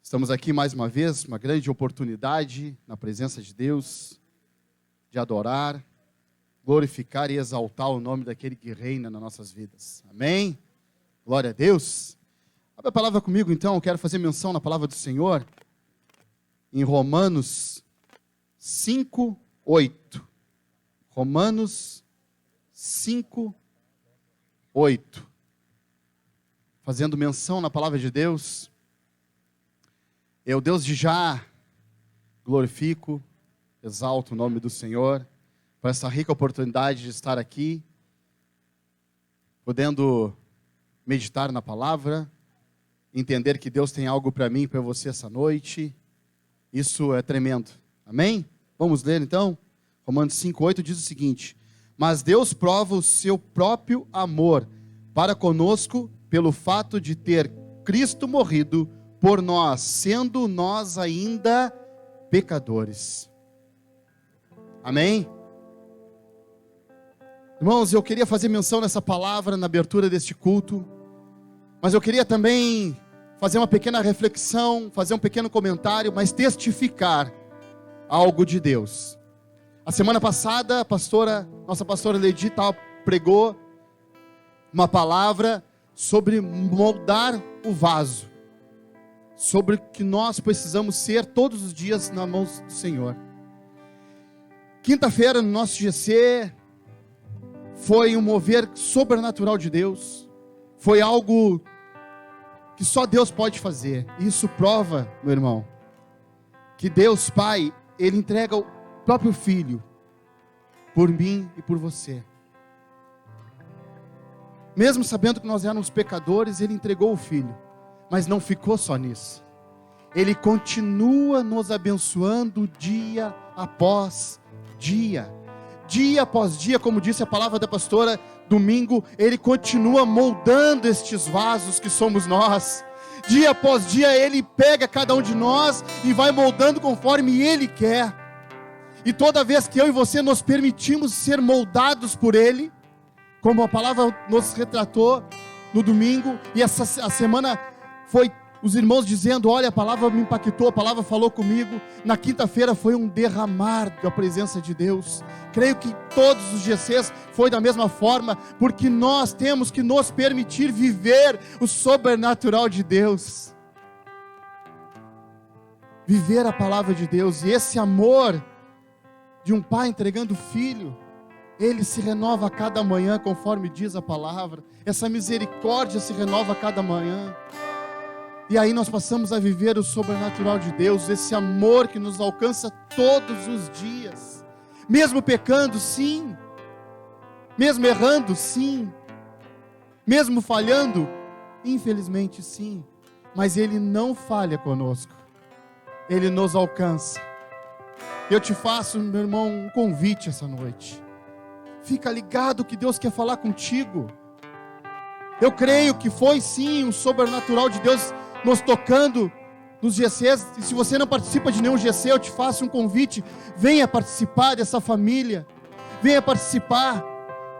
Estamos aqui mais uma vez, uma grande oportunidade na presença de Deus, de adorar, glorificar e exaltar o nome daquele que reina nas nossas vidas. Amém? Glória a Deus. Abre a palavra comigo então, eu quero fazer menção na palavra do Senhor, em Romanos 5:8. Romanos 5:8. Fazendo menção na palavra de Deus. Eu, Deus de já, glorifico, exalto o nome do Senhor, por essa rica oportunidade de estar aqui, podendo meditar na palavra, entender que Deus tem algo para mim e para você essa noite. Isso é tremendo. Amém? Vamos ler então? Romanos 5:8 diz o seguinte: mas Deus prova o seu próprio amor para conosco pelo fato de ter Cristo morrido por nós, sendo nós ainda pecadores. Amém? Irmãos, eu queria fazer menção nessa palavra na abertura deste culto, mas eu queria também fazer uma pequena reflexão, fazer um pequeno comentário, mas testificar algo de Deus. A semana passada, nossa pastora Ledi pregou uma palavra sobre moldar o vaso, sobre o que nós precisamos ser todos os dias nas mãos do Senhor. Quinta-feira no nosso GC foi um mover sobrenatural de Deus, foi algo que só Deus pode fazer. Isso prova, meu irmão, que Deus Pai, Ele entrega o próprio Filho por mim e por você. Mesmo sabendo que nós éramos pecadores, Ele entregou o Filho. Mas não ficou só nisso. Ele continua nos abençoando dia após dia. Dia após dia, como disse a palavra da pastora domingo, Ele continua moldando estes vasos que somos nós. Dia após dia, Ele pega cada um de nós e vai moldando conforme Ele quer. E toda vez que eu e você nos permitimos ser moldados por Ele, como a palavra nos retratou no domingo, e a semana foi os irmãos dizendo, olha, a palavra me impactou, a palavra falou comigo. Na quinta-feira foi um derramar da presença de Deus. Creio que todos os GCs foi da mesma forma, porque nós temos que nos permitir viver o sobrenatural de Deus. Viver a palavra de Deus, e esse amor de um pai entregando o filho, ele se renova a cada manhã, conforme diz a palavra. Essa misericórdia se renova a cada manhã. E aí nós passamos a viver o sobrenatural de Deus, esse amor que nos alcança todos os dias. Mesmo pecando, sim. Mesmo errando, sim. Mesmo falhando, infelizmente, sim. Mas Ele não falha conosco. Ele nos alcança. Eu te faço, meu irmão, um convite essa noite. Fica ligado que Deus quer falar contigo. Eu creio que foi sim um sobrenatural de Deus nos tocando nos GCs. E se você não participa de nenhum GC, eu te faço um convite. Venha participar dessa família. Venha participar.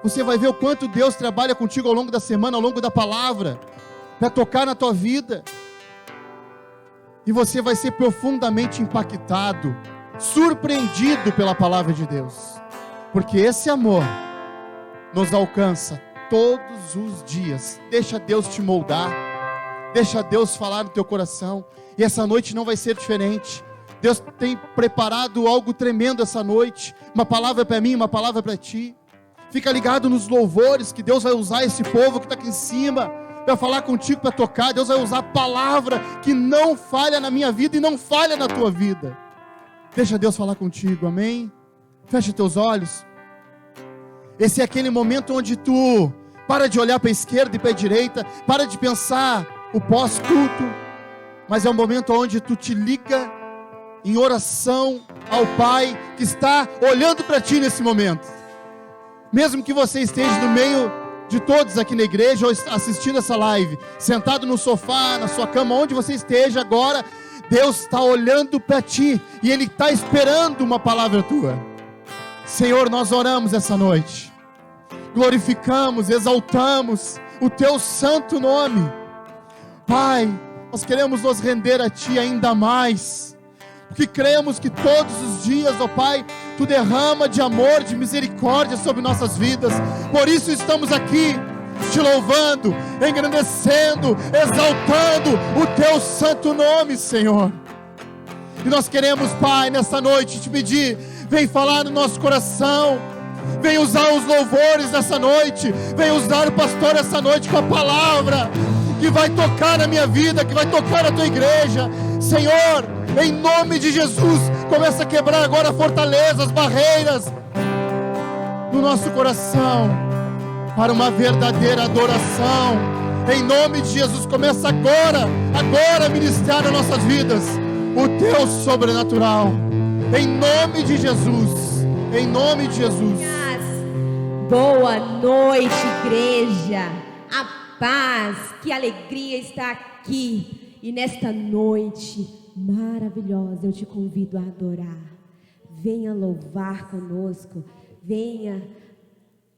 Você vai ver o quanto Deus trabalha contigo ao longo da semana, ao longo da palavra, para tocar na tua vida. E você vai ser profundamente impactado, surpreendido pela palavra de Deus. Porque esse amor nos alcança todos os dias. Deixa Deus te moldar. Deixa Deus falar no teu coração. E essa noite não vai ser diferente. Deus tem preparado algo tremendo essa noite. Uma palavra para mim, uma palavra para ti. Fica ligado nos louvores, que Deus vai usar esse povo que está aqui em cima para falar contigo, para tocar. Deus vai usar a palavra que não falha na minha vida e não falha na tua vida. Deixa Deus falar contigo, amém? Fecha teus olhos. Esse é aquele momento onde tu para de olhar para a esquerda e para a direita, para de pensar o pós-culto, mas é um momento onde tu te liga em oração ao Pai que está olhando para ti nesse momento. Mesmo que você esteja no meio de todos aqui na igreja ou assistindo essa live, sentado no sofá, na sua cama, onde você esteja agora, Deus está olhando para ti e Ele está esperando uma palavra tua. Senhor, nós oramos essa noite, glorificamos, exaltamos o teu santo nome. Pai, nós queremos nos render a Ti ainda mais, porque cremos que todos os dias, ó Pai, Tu derrama de amor, de misericórdia sobre nossas vidas. Por isso estamos aqui, Te louvando, engrandecendo, exaltando o Teu santo nome, Senhor. E nós queremos, Pai, nessa noite Te pedir, vem falar no nosso coração, vem usar os louvores nessa noite, vem usar o pastor essa noite com a palavra, que vai tocar na minha vida, que vai tocar na Tua igreja, Senhor, em nome de Jesus. Começa a quebrar agora fortalezas, barreiras no nosso coração, para uma verdadeira adoração, em nome de Jesus. Começa agora a ministrar nas nossas vidas o Teu sobrenatural, em nome de Jesus, em nome de Jesus. Boa noite, igreja, a paz, que alegria estar aqui, e nesta noite maravilhosa eu te convido a adorar. Venha louvar conosco, venha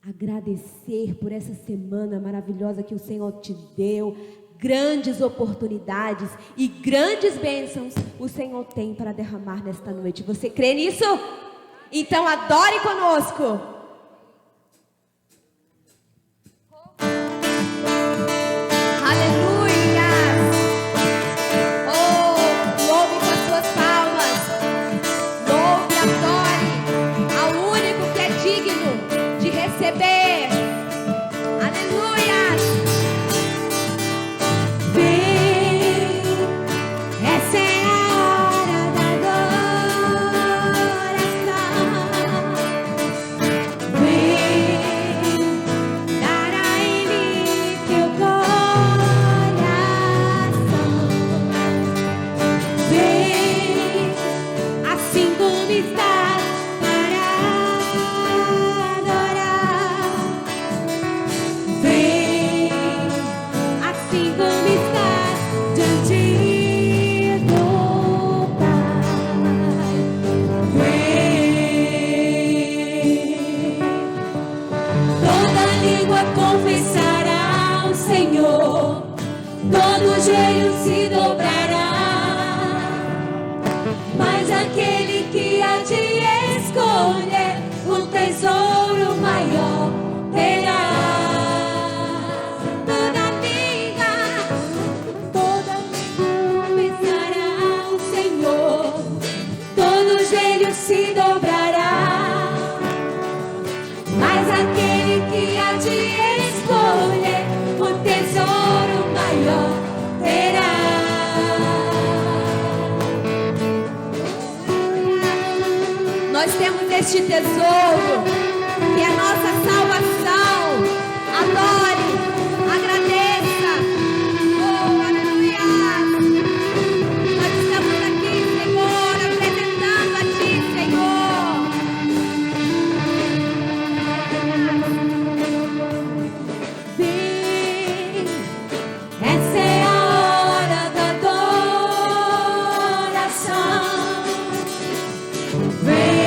agradecer por essa semana maravilhosa que o Senhor te deu. Grandes oportunidades e grandes bênçãos o Senhor tem para derramar nesta noite. Você crê nisso? Então adore conosco. Este tesouro que é a nossa salvação. Adore, agradeça. Oh, aleluia. Nós estamos aqui, Senhor, apresentando a Ti, Senhor. Vem, essa é a hora da adoração. Vem.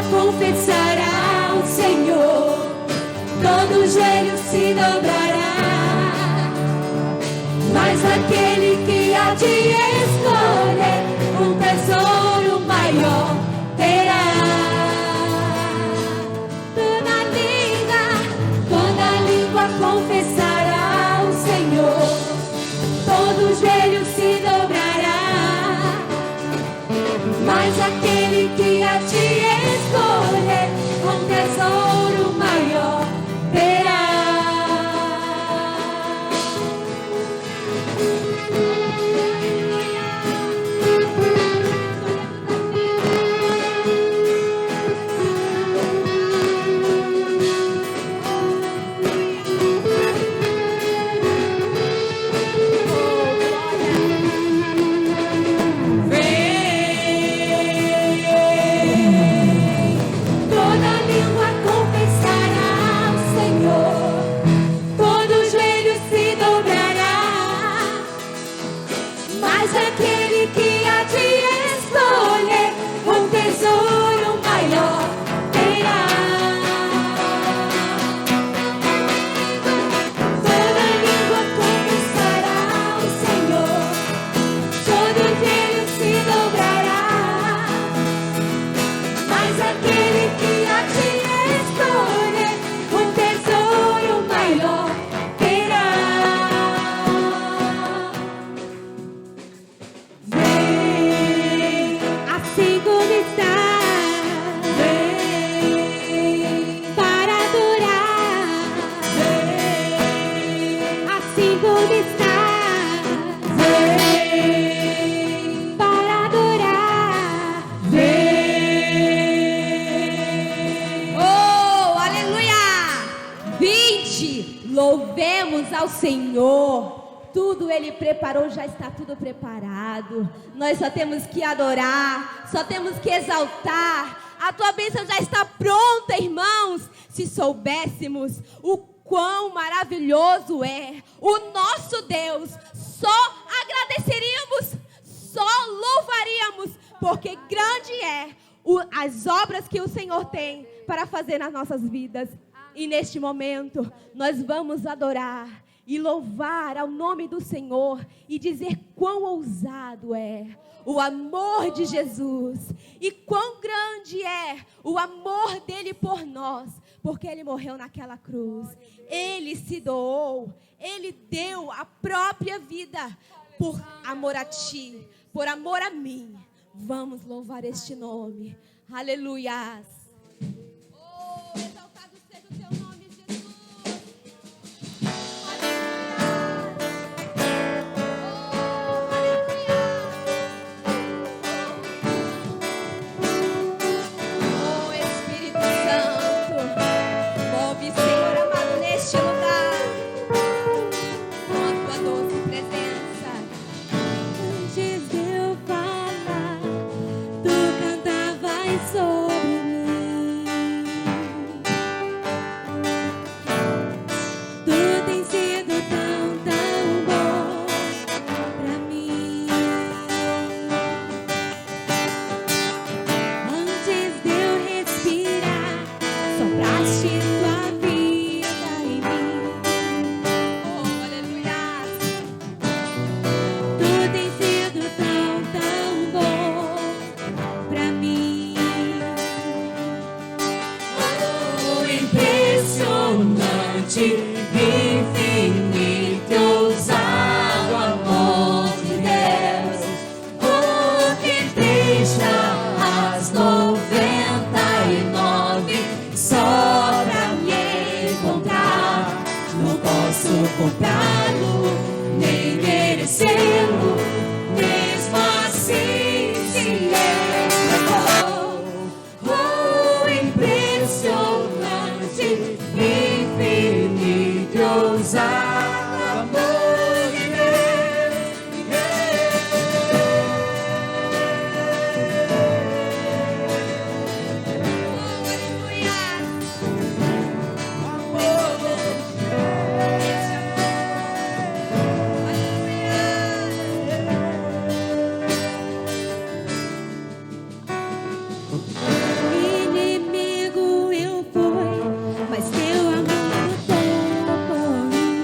Confessará o Senhor, todo joelho se dobrará, mas aquele que há de escolher um tesouro maior terá. Toda língua confessará o Senhor, todo joelho se dobrará, mas aquele que há de escolher um tesouro maior terá. Vinde, louvemos ao Senhor. Tudo Ele preparou, já está tudo preparado. Nós só temos que adorar, só temos que exaltar. A tua bênção já está pronta, irmãos. Se soubéssemos o quão maravilhoso é o nosso Deus, só agradeceríamos, só louvaríamos, porque grande é as obras que o Senhor tem para fazer nas nossas vidas. E neste momento, nós vamos adorar e louvar ao nome do Senhor e dizer quão ousado é o amor de Jesus e quão grande é o amor dele por nós, porque ele morreu naquela cruz, ele se doou, ele deu a própria vida por amor a ti, por amor a mim. Vamos louvar este nome. Aleluias. Oh, exaltado seja o teu nome, Jesus. Oh, Espírito Santo, move, Senhor amado, neste lugar, com a tua doce presença. Antes de eu falar, tu cantavas sobre mim. Tu tens sido tão, tão bom pra mim. Antes de eu respirar, sopraste tua vida em mim. Oh, aleluia. Tu tens sido tão, tão bom pra mim. Oh, impressionante, infinito, ousado amor de Deus. Oh, que deixa as 99 só pra me encontrar. Não posso comprá-lo, nem merecê-lo, mesmo assim se entregou. Oh, impressionante, infinito, ousado amor de Deus. Inimigo eu fui, mas teu amor lutou por mim.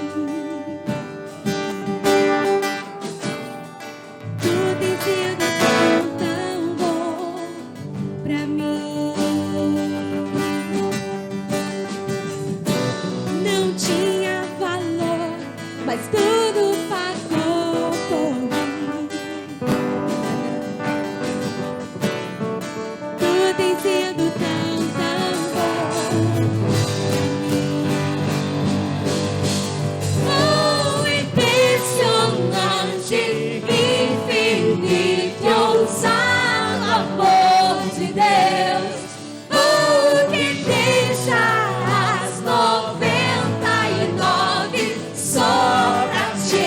Tu tens sido tão, tão bom pra mim. Não tinha valor, mas tudo pagou por mim. Tu tens sido tão, tão bom pra mim. Oh, impressionante, infinito, ousado amor de Deus. Oh, que deixa as 99 só pra te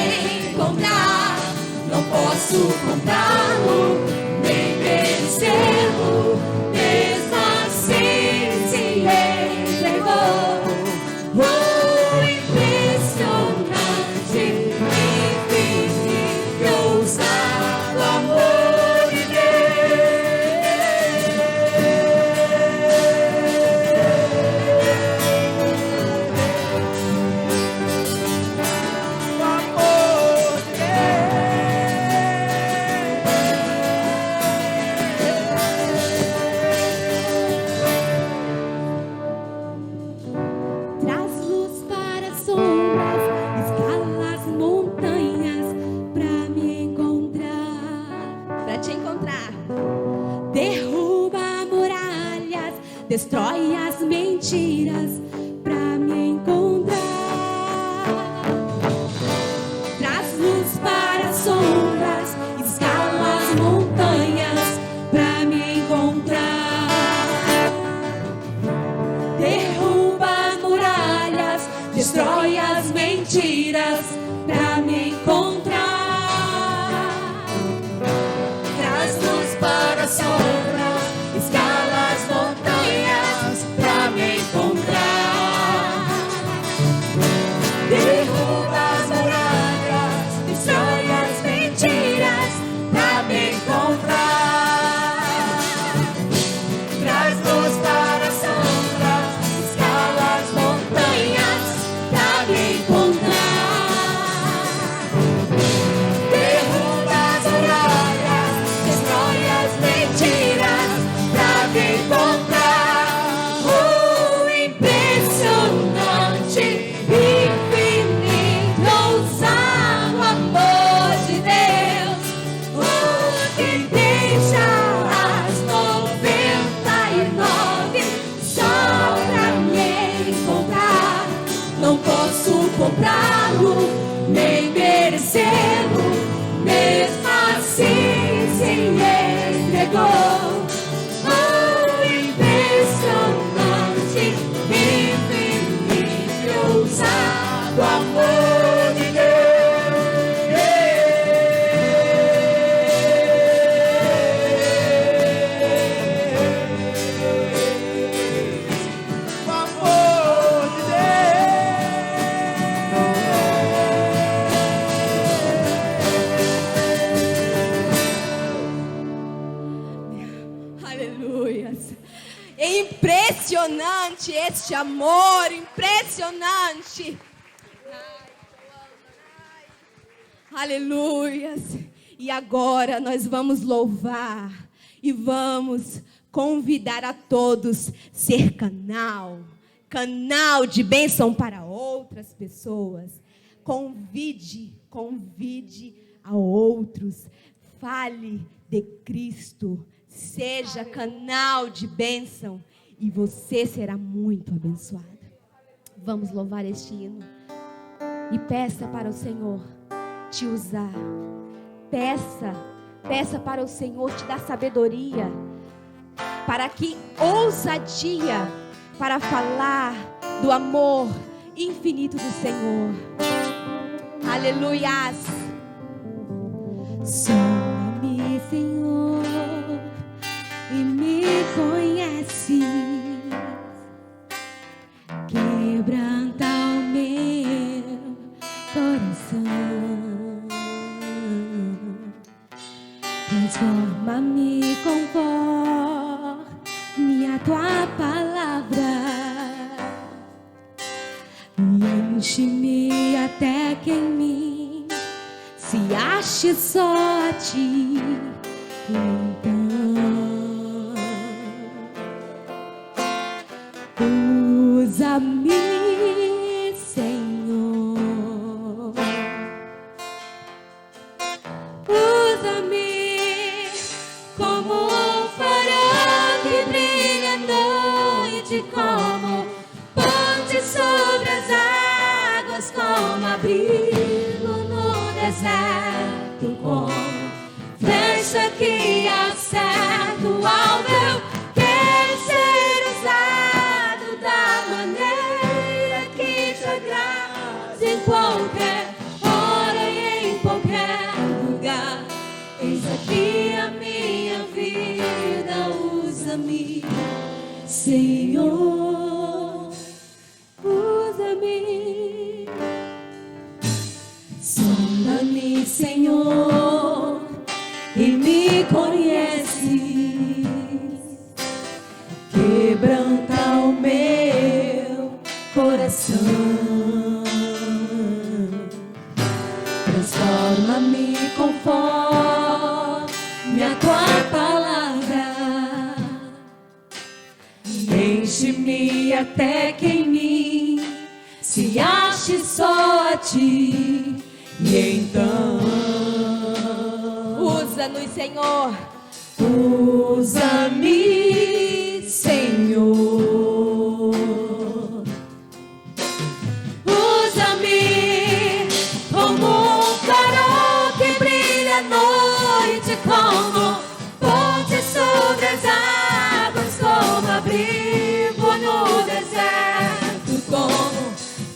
destrói as mentiras pra me encontrar. Traz luz para as sombras, escala as montanhas pra me encontrar. Derruba as muralhas, destrói as mentiras pra me encontrar. Traz luz para as sombras, escala as montanhas pra me encontrar. Derruba as muralhas, destrói as mentiras pra me encontrar. Impressionante, infinito, ousado amor de Deus, que deixa as 99 só pra me encontrar. Não posso comprá-lo, nem merecê-lo, mesmo assim se entregou. Impressionante, infinito, ousado amor de Aleluias. É impressionante este amor, impressionante. Aleluias. E agora nós vamos louvar e vamos convidar a todos ser canal de bênção para outras pessoas. Convide a outros. Fale de Cristo. Seja canal de bênção e você será muito abençoado. Vamos louvar este hino e peça para o Senhor te usar. Peça para o Senhor te dar sabedoria, para que ousadia para falar do amor infinito do Senhor. Aleluias. Soma-me, Senhor, e me conhece. Quebranta o meu coração. Transforma-me conforme a tua palavra. E enche-me até que em mim se ache só a ti. Então usa-me, Senhor. Usa-me como um farol que brilha à noite, como ponte sobre as águas, como abrigo no deserto, como flecha que acerta o alvo. Eu quero ser usado da maneira que te agrada, em qualquer hora e em qualquer lugar. Eis aqui a minha vida, usa-me, Senhor, usa-me. Sonda-me, Senhor, e me conheces. Quebranta o meu coração. Transforma-me conforme a tua palavra. Enche-me até que em mim se ache só a ti. E então usa-nos, Senhor. Usa-me, Senhor. Usa-me como um farol que brilha à noite, como ponte sobre as águas, como abrigo no deserto, como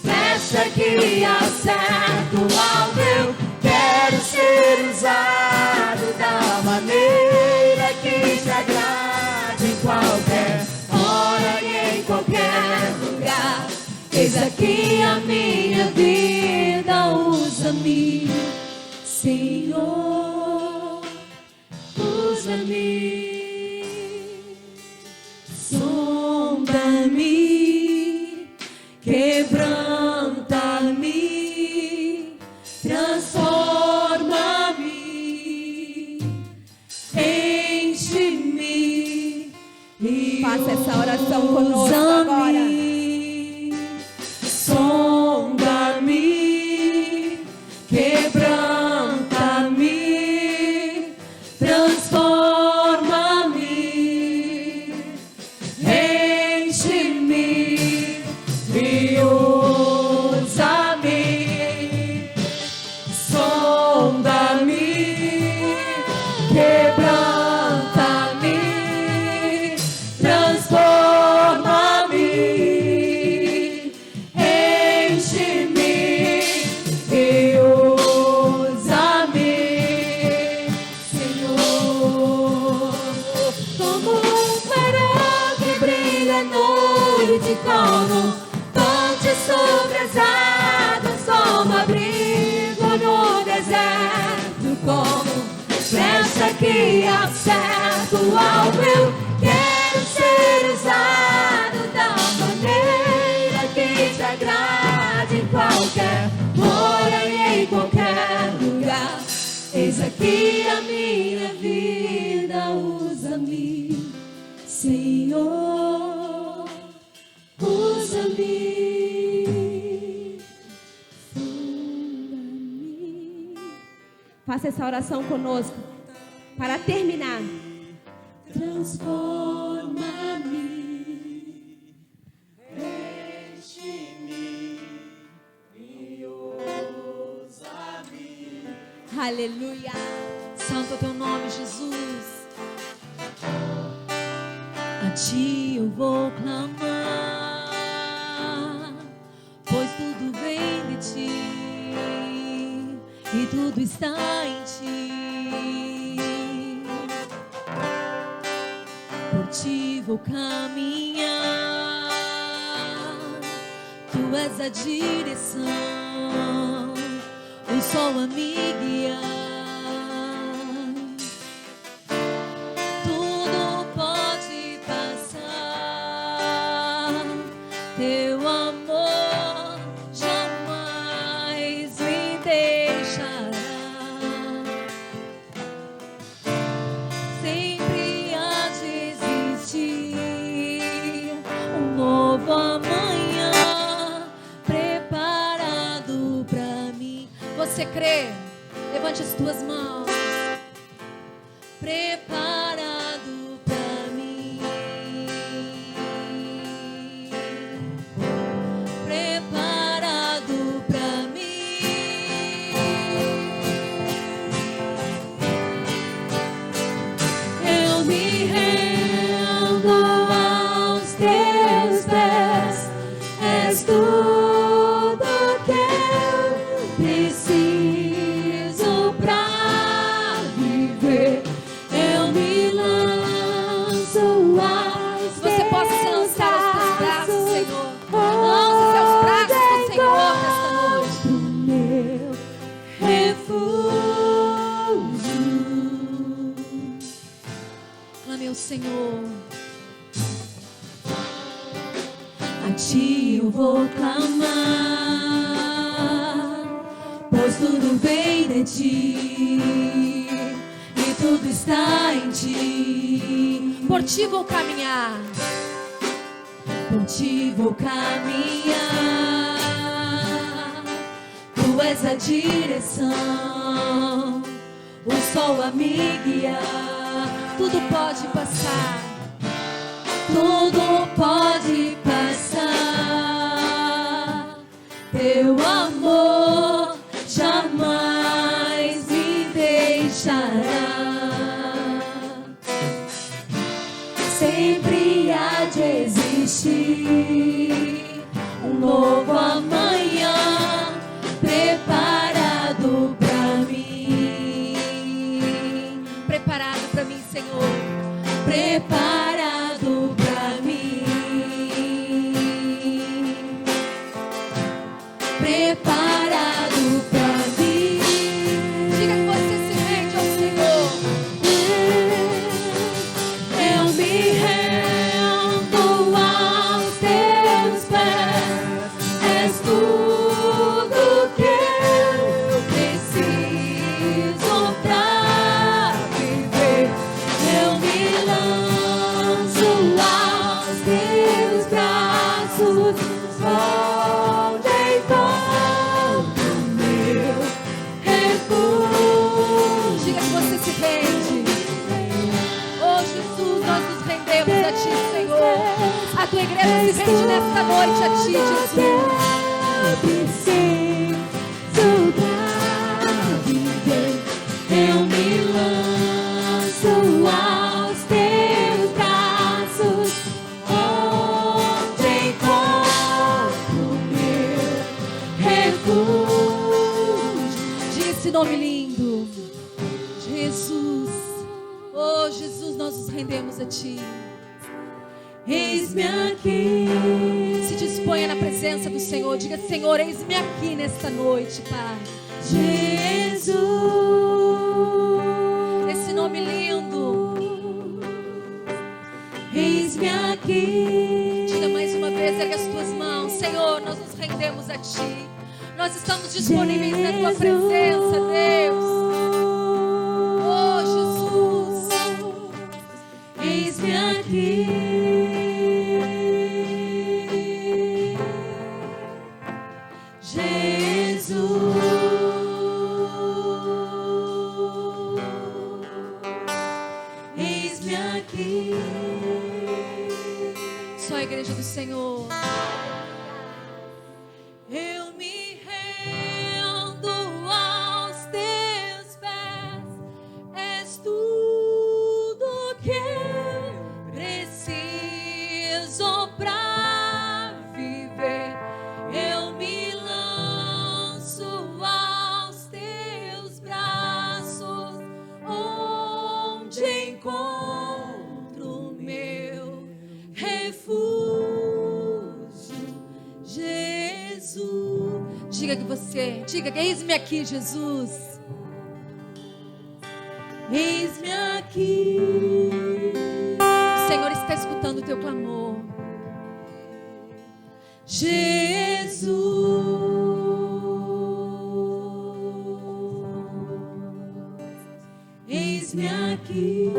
flecha que acerto alvo. Eu quero ser usado da maneira que te agrade, em qualquer hora e em qualquer lugar. Eis aqui a minha vida, usa-me, Senhor, usa-me. Sonda-me, quebranta-me, transforma-me, enche-me. Faça essa oração conosco agora. Sonda-me, quebranta-me, transforma-me, enche-me e usa-me. Sonda-me, quebranta-me, transforma-me, enche-me e usa-me, Senhor. Como um farol que brilha à noite, como um ponte sobre as águas, como abrigo no deserto, como flecha que acerta o alvo. Eu quero ser usado da maneira que te agrade, em qualquer hora e em qualquer lugar. Eis aqui a minha vida, usa-me, Senhor, usa-me. Faça essa oração conosco. Para terminar. Transforma-me, enche-me e usa-me. Aleluia. Santo é teu nome, Jesus. A ti eu vou clamar, pois tudo vem de ti e tudo está em ti. Por ti vou caminhar, tu és a direção, o sol a me guiar. Tudo pode passar, teu amor jamais me deixará. Sempre há de existir um novo amanhã preparado pra mim. Você crê? Levante as tuas mãos. Preparado pra mim. Preparado pra mim. Eu me rendo aos teus pés. És tudo que eu preciso pra viver. Eu me lanço aos Você possa se lançar aos teus braços, Senhor. Lance-se aos braços do Senhor nesta noite. meu refúgio. Clame ao Senhor. A ti eu vou clamar, pois tudo vem de ti e tudo está em ti. Por ti vou caminhar, por ti vou caminhar. Tu és a direção, o sol a me guiar. Tudo pode passar, tudo pode passar. Teu amor jamais me deixará. Sempre há de existir um novo amanhã preparado pra mim. Diga que você se rende ao Senhor. Eu me rendo aos teus pés. És tudo que eu preciso pra viver. Eu me lanço aos teus braços, onde encontro meu refúgio. Diga que você se rende. Oh Jesus, nós nos rendemos a Ti, Senhor. A Tua igreja se rende nesta noite a Ti, Jesus. Eu me lanço aos teus braços, onde encontro meu refúgio. Diga esse nome lindo, Jesus. Oh Jesus, nós nos rendemos a Ti. Eis-me aqui. Se disponha na presença do Senhor. Diga: Senhor, eis-me aqui nesta noite, Pai. Jesus, esse nome lindo. Eis-me aqui. Diga mais uma vez, ergue as tuas mãos. Senhor, nós nos rendemos a Ti. Nós estamos disponíveis na Tua presença, Deus. Oh Jesus, eis-me aqui. Eis-me aqui. Só a igreja do Senhor. Eu me rendo aos teus pés. És tudo que eu preciso pra viver. Eu me lanço aos teus braços, onde encontro meu refúgio, Jesus. Diga que eis-me aqui, Jesus. Eis-me aqui. O Senhor está escutando o teu clamor. Jesus, eis-me aqui.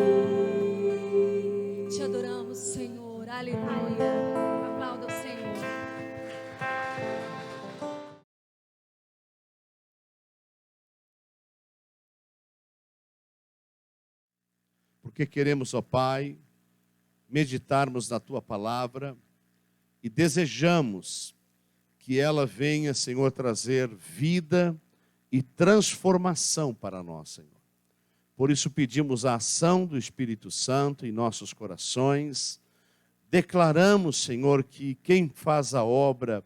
Te adoramos, Senhor. Aleluia. Aplauda o Senhor. Porque queremos, ó Pai, meditarmos na Tua palavra e desejamos que ela venha, Senhor, trazer vida e transformação para nós, Senhor. Por isso pedimos a ação do Espírito Santo em nossos corações. Declaramos, Senhor, que quem faz a obra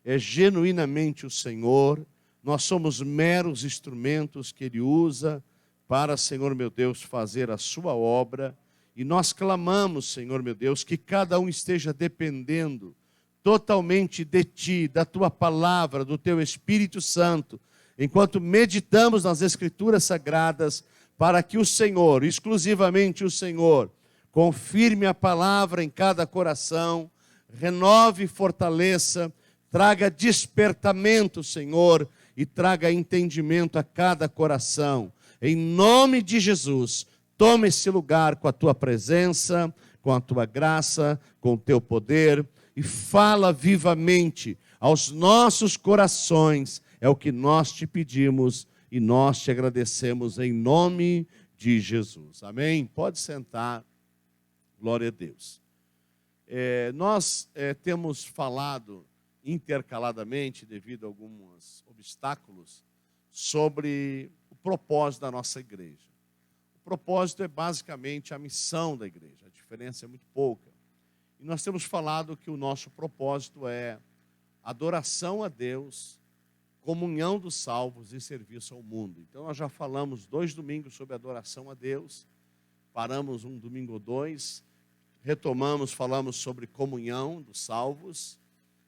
é genuinamente o Senhor. Nós somos meros instrumentos que Ele usa para, Senhor meu Deus, fazer a sua obra. E nós clamamos, Senhor meu Deus, que cada um esteja dependendo totalmente de Ti, da Tua palavra, do Teu Espírito Santo, enquanto meditamos nas Escrituras Sagradas, para que o Senhor, exclusivamente o Senhor, confirme a palavra em cada coração, renove e fortaleça, traga despertamento, Senhor, e traga entendimento a cada coração. Em nome de Jesus, toma esse lugar com a Tua presença, com a Tua graça, com o Teu poder, e fala vivamente aos nossos corações. É o que nós te pedimos e nós te agradecemos em nome de Jesus. Amém? Pode sentar. Glória a Deus. Nós temos falado intercaladamente, devido a alguns obstáculos, sobre o propósito da nossa igreja. O propósito é basicamente a missão da igreja. A diferença é muito pouca. E nós temos falado que o nosso propósito é adoração a Deus, comunhão dos salvos e serviço ao mundo. Então nós já falamos 2 domingos sobre adoração a Deus, paramos um domingo ou 2, retomamos, falamos sobre comunhão dos salvos,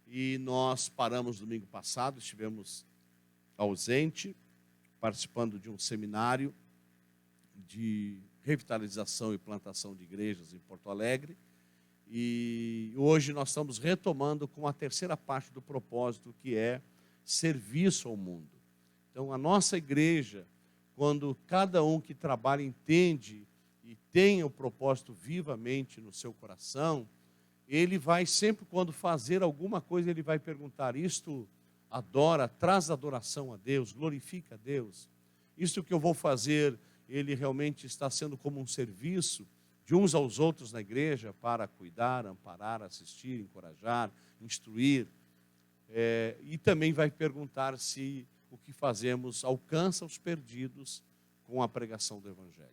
e nós paramos domingo passado, estivemos ausente, participando de um seminário de revitalização e plantação de igrejas em Porto Alegre, e hoje nós estamos retomando com a terceira parte do propósito, que é serviço ao mundo. Então, a nossa igreja, quando cada um que trabalha entende e tem o propósito vivamente no seu coração, ele vai sempre, quando fazer alguma coisa, ele vai perguntar: isto adora, traz adoração a Deus, glorifica a Deus? Isto que eu vou fazer, ele realmente está sendo como um serviço de uns aos outros na igreja para cuidar, amparar, assistir, encorajar, instruir? E também vai perguntar se o que fazemos alcança os perdidos com a pregação do Evangelho.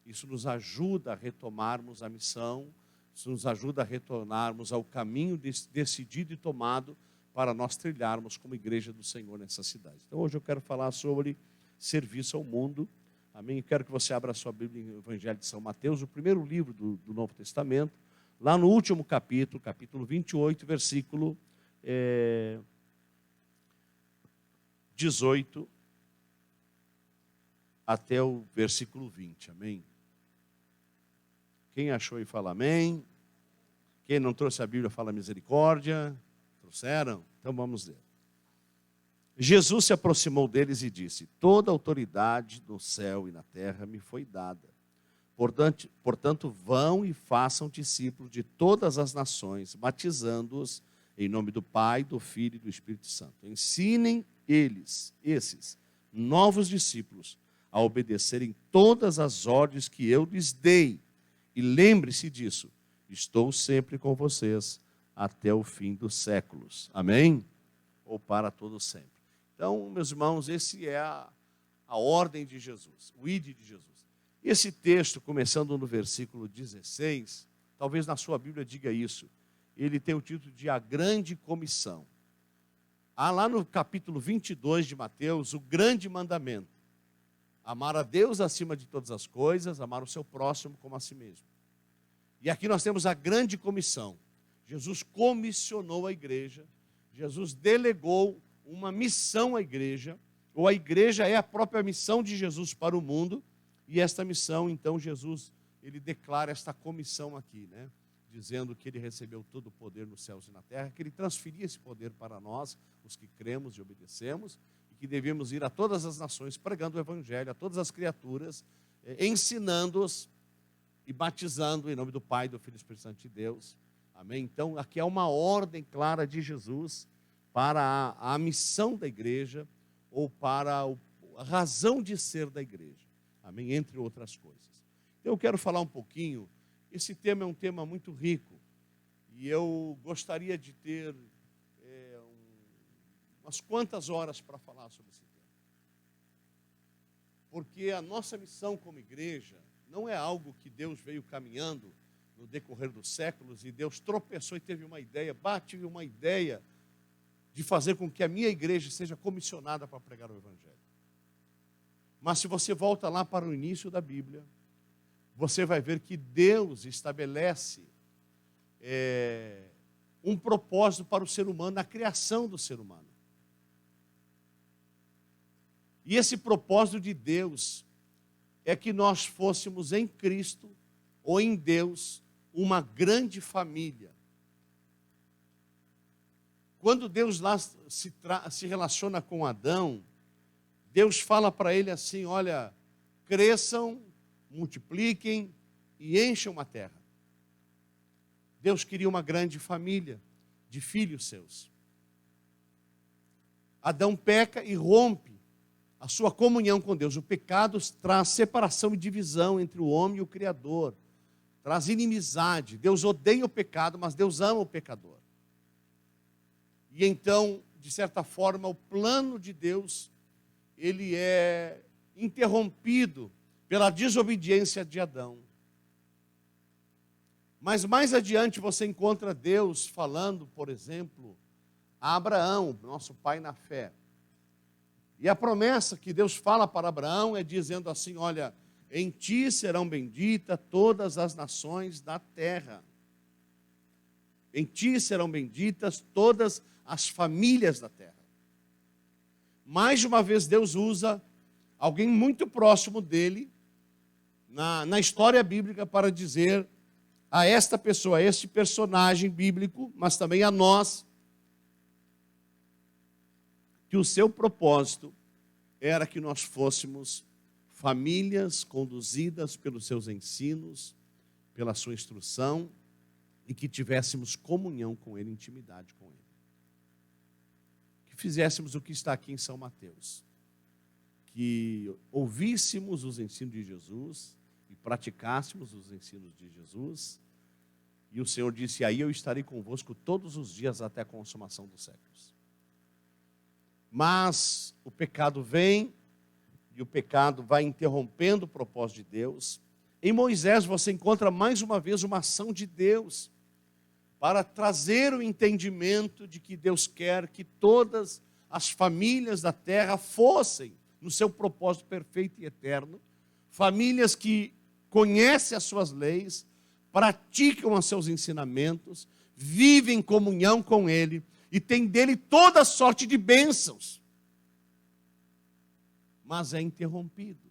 Isso nos ajuda a retomarmos a missão, isso nos ajuda a retornarmos ao caminho decidido e tomado para nós trilharmos como igreja do Senhor nessa cidade. Então hoje eu quero falar sobre serviço ao mundo. Amém? Eu quero que você abra a sua Bíblia em Evangelho de São Mateus, o primeiro livro do Novo Testamento, lá no último capítulo, capítulo 28, versículo 18 até o versículo 20, amém? Quem achou e fala amém. Quem não trouxe a Bíblia fala misericórdia. Trouxeram? Então vamos ler. Jesus se aproximou deles e disse: toda autoridade no céu e na terra me foi dada. Portanto, vão e façam discípulos de todas as nações, batizando-os em nome do Pai, do Filho e do Espírito Santo. Ensinem esses novos discípulos, a obedecerem todas as ordens que eu lhes dei. E lembre-se disso: estou sempre com vocês até o fim dos séculos. Amém? Ou para todo sempre. Então, meus irmãos, esse é a ordem de Jesus, o ide de Jesus. Esse texto, começando no versículo 16, talvez na sua Bíblia diga isso, ele tem o título de A Grande Comissão. Há lá no capítulo 22 de Mateus, o grande mandamento: amar a Deus acima de todas as coisas, amar o seu próximo como a si mesmo. E aqui nós temos a grande comissão. Jesus comissionou a igreja, Jesus delegou uma missão à igreja, ou a igreja é a própria missão de Jesus para o mundo, e esta missão, então, Jesus, ele declara esta comissão aqui, né? Dizendo que ele recebeu todo o poder nos céus e na terra, que ele transferia esse poder para nós, os que cremos e obedecemos, e que devemos ir a todas as nações pregando o Evangelho, a todas as criaturas, ensinando-os e batizando em nome do Pai, do Filho e do Espírito Santo de Deus. Amém? Então, aqui é uma ordem clara de Jesus para a missão da igreja, ou para a razão de ser da igreja. Amém? Entre outras coisas. Então, eu quero falar um pouquinho. Esse tema é um tema muito rico, e eu gostaria de ter umas quantas horas para falar sobre esse tema. Porque a nossa missão como igreja não é algo que Deus veio caminhando no decorrer dos séculos, e Deus tropeçou e teve uma ideia, tive uma ideia de fazer com que a minha igreja seja comissionada para pregar o Evangelho. Mas se você volta lá para o início da Bíblia, você vai ver que Deus estabelece um propósito para o ser humano, na criação do ser humano. E esse propósito de Deus é que nós fôssemos em Cristo, ou em Deus, uma grande família. Quando Deus lá se relaciona com Adão, Deus fala para ele assim: olha, cresçam, multipliquem e encham a terra. Deus queria uma grande família de filhos seus. Adão peca e rompe a sua comunhão com Deus. O pecado traz separação e divisão entre o homem e o Criador, traz inimizade. Deus odeia o pecado, mas Deus ama o pecador. E então, de certa forma, o plano de Deus, ele é interrompido pela desobediência de Adão. Mas mais adiante você encontra Deus falando, por exemplo, a Abraão, nosso pai na fé. E a promessa que Deus fala para Abraão é dizendo assim: olha, em ti serão benditas todas as nações da terra. Em ti serão benditas todas as famílias da terra. Mais uma vez Deus usa alguém muito próximo dele, na história bíblica, para dizer a esta pessoa, a este personagem bíblico, mas também a nós, que o seu propósito era que nós fôssemos famílias conduzidas pelos seus ensinos, pela sua instrução, e que tivéssemos comunhão com Ele, intimidade com Ele. Que fizéssemos o que está aqui em São Mateus. Que ouvíssemos os ensinos de Jesus e praticássemos os ensinos de Jesus. E o Senhor disse, aí eu estarei convosco todos os dias até a consumação dos séculos. Mas o pecado vem, e o pecado vai interrompendo o propósito de Deus. Em Moisés você encontra mais uma vez uma ação de Deus para trazer o entendimento de que Deus quer que todas as famílias da terra fossem, no seu propósito perfeito e eterno, famílias que conhecem as suas leis, praticam os seus ensinamentos, vivem em comunhão com Ele e têm dele toda sorte de bênçãos. Mas é interrompido.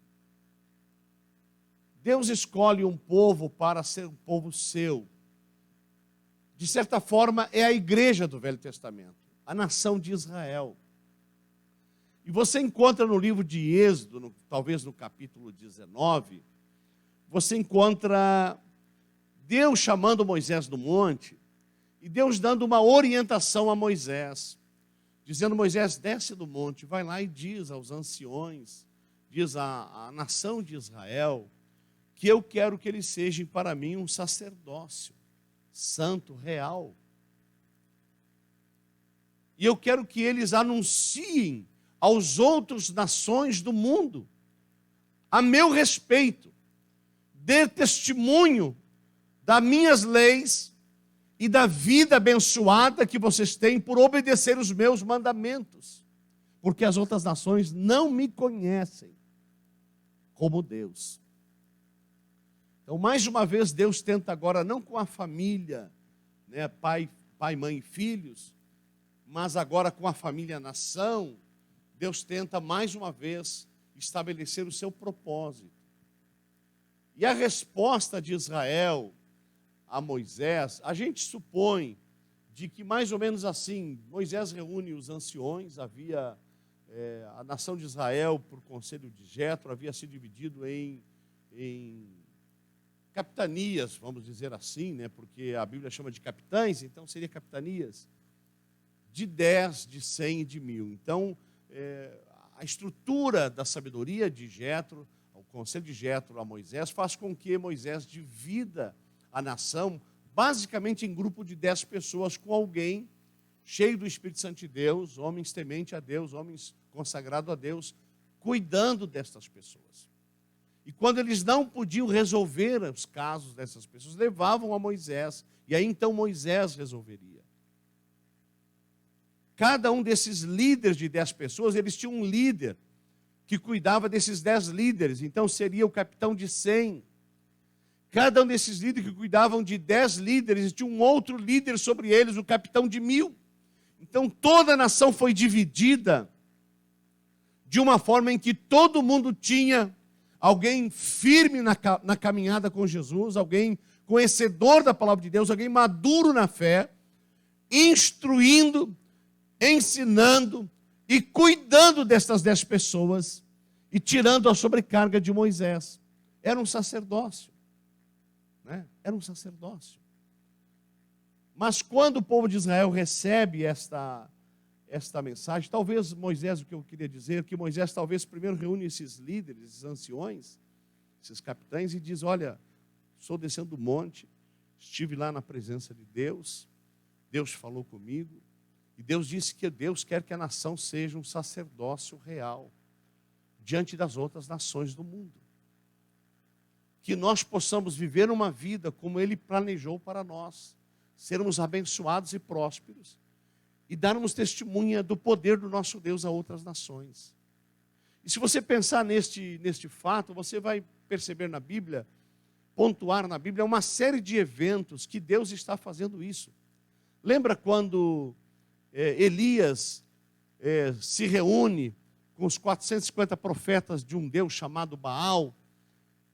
Deus escolhe um povo para ser um povo seu. De certa forma, é a igreja do Velho Testamento, a nação de Israel. E você encontra no livro de Êxodo, talvez no capítulo 19, você encontra Deus chamando Moisés no monte, e Deus dando uma orientação a Moisés, dizendo, Moisés, desce do monte, vai lá e diz aos anciões, diz à nação de Israel, que eu quero que eles sejam para mim um sacerdócio santo, real. E eu quero que eles anunciem aos outros nações do mundo a meu respeito, dê testemunho das minhas leis e da vida abençoada que vocês têm por obedecer os meus mandamentos, porque as outras nações não me conhecem como Deus. Então, mais uma vez, Deus tenta agora, não com a família, né, pai, mãe e filhos, mas agora com a família nação, Deus tenta mais uma vez estabelecer o seu propósito. E a resposta de Israel a Moisés, a gente supõe de que mais ou menos assim, Moisés reúne os anciões, havia a nação de Israel, por conselho de Jetro, havia sido dividido em capitanias, vamos dizer assim, né, porque a Bíblia chama de capitães, então seria capitanias de 10, de 100 e de 1000. Então, a estrutura da sabedoria de Jetro, o conselho de Jetro a Moisés, faz com que Moisés divida a nação, basicamente em grupo de 10 pessoas, com alguém cheio do Espírito Santo de Deus, homens tementes a Deus, homens consagrados a Deus, cuidando destas pessoas. E quando eles não podiam resolver os casos dessas pessoas, levavam a Moisés, e aí então Moisés resolveria. Cada um desses líderes de 10 pessoas, eles tinham um líder que cuidava desses 10 líderes, então seria o capitão de 100. Cada um desses líderes que cuidavam de 10 líderes, tinha um outro líder sobre eles, o capitão de 1000. Então toda a nação foi dividida de uma forma em que todo mundo tinha alguém firme na caminhada com Jesus, alguém conhecedor da palavra de Deus, alguém maduro na fé, instruindo, ensinando e cuidando destas 10 pessoas e tirando a sobrecarga de Moisés. Era um sacerdócio. Era um sacerdócio. Mas quando o povo de Israel recebe esta mensagem, talvez Moisés, o que eu queria dizer, que Moisés talvez primeiro reúne esses líderes, esses anciões, esses capitães, e diz, olha, estou descendo do monte, estive lá na presença de Deus, Deus falou comigo, e Deus disse que Deus quer que a nação seja um sacerdócio real, diante das outras nações do mundo. Que nós possamos viver uma vida como Ele planejou para nós, sermos abençoados e prósperos, e darmos testemunha do poder do nosso Deus a outras nações. E se você pensar neste fato, você vai perceber na Bíblia, pontuar na Bíblia, uma série de eventos que Deus está fazendo isso. Lembra quando Elias se reúne com os 450 profetas de um Deus chamado Baal,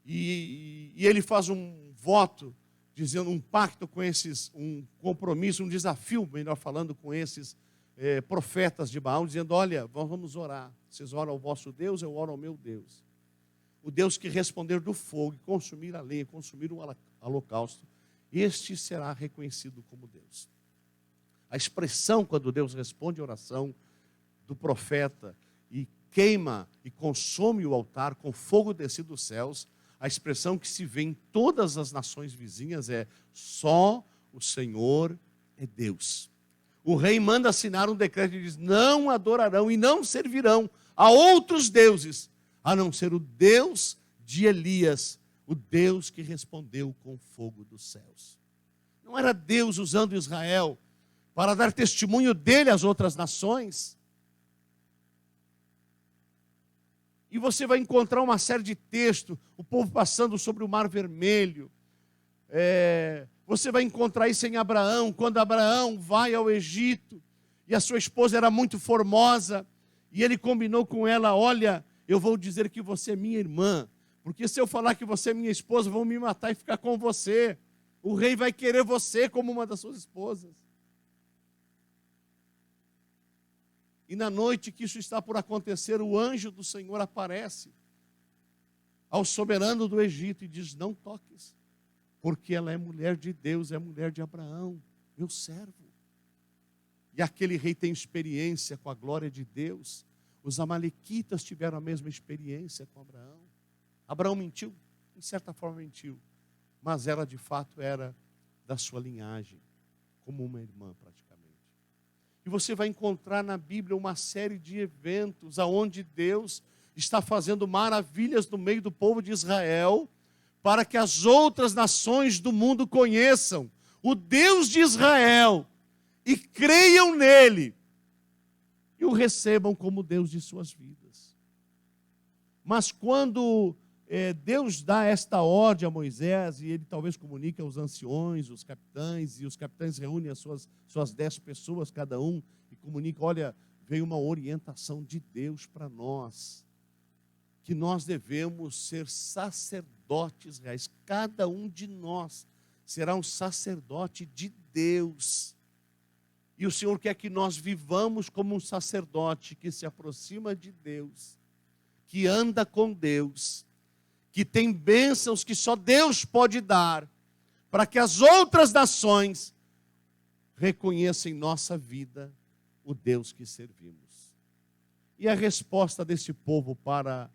e ele faz um voto, dizendo um pacto com esses, um compromisso, um desafio, melhor falando, com esses profetas de Baal, dizendo: olha, vamos orar, vocês oram ao vosso Deus, eu oro ao meu Deus. O Deus que responder do fogo, e consumir a lenha, consumir o holocausto, este será reconhecido como Deus. A expressão quando Deus responde a oração do profeta e queima e consome o altar com fogo descido dos céus, a expressão que se vê em todas as nações vizinhas é: só o Senhor é Deus. O rei manda assinar um decreto e diz: não adorarão e não servirão a outros deuses, a não ser o Deus de Elias, o Deus que respondeu com fogo dos céus. Não era Deus usando Israel para dar testemunho dele às outras nações? E você vai encontrar uma série de textos, o povo passando sobre o Mar Vermelho. Você vai encontrar isso em Abraão, quando Abraão vai ao Egito, e a sua esposa era muito formosa, e ele combinou com ela: olha, eu vou dizer que você é minha irmã, porque se eu falar que você é minha esposa, vão me matar e ficar com você. O rei vai querer você como uma das suas esposas. E na noite que isso está por acontecer, o anjo do Senhor aparece ao soberano do Egito e diz: não toques, porque ela é mulher de Deus, é mulher de Abraão, meu servo. E aquele rei tem experiência com a glória de Deus. Os amalequitas tiveram a mesma experiência com Abraão. Abraão mentiu? Em certa forma mentiu, mas ela de fato era da sua linhagem, como uma irmã praticamente. E você vai encontrar na Bíblia uma série de eventos aonde Deus está fazendo maravilhas no meio do povo de Israel, para que as outras nações do mundo conheçam o Deus de Israel e creiam nele e o recebam como Deus de suas vidas. Mas quando Deus dá esta ordem a Moisés, e ele talvez comunica aos anciões, os capitães, e os capitães reúnem as suas 10 pessoas cada um, e comunica: olha, veio uma orientação de Deus para nós, que nós devemos ser sacerdotes reais. Cada um de nós será um sacerdote de Deus. E o Senhor quer que nós vivamos como um sacerdote que se aproxima de Deus, que anda com Deus, que tem bênçãos que só Deus pode dar, para que as outras nações reconheçam em nossa vida o Deus que servimos. E a resposta desse povo para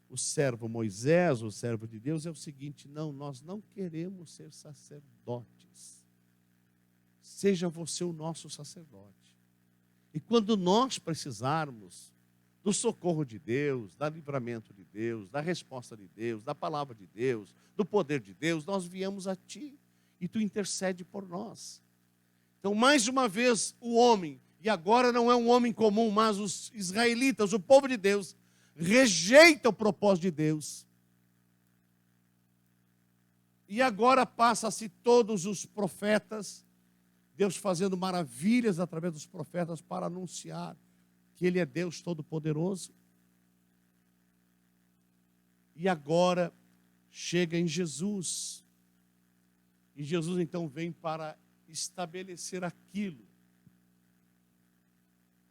o servo Moisés, o servo de Deus, é o seguinte: não, nós não queremos ser sacerdotes. Seja você o nosso sacerdote. E quando nós precisarmos do socorro de Deus, do livramento de Deus, da resposta de Deus, da palavra de Deus, do poder de Deus, nós viemos a Ti e Tu intercede por nós. Então, mais uma vez, o homem, e agora não é um homem comum, mas os israelitas, o povo de Deus, rejeita o propósito de Deus. E agora passa-se todos os profetas, Deus fazendo maravilhas através dos profetas para anunciar que Ele é Deus Todo-Poderoso. E agora chega em Jesus. E Jesus então vem para estabelecer aquilo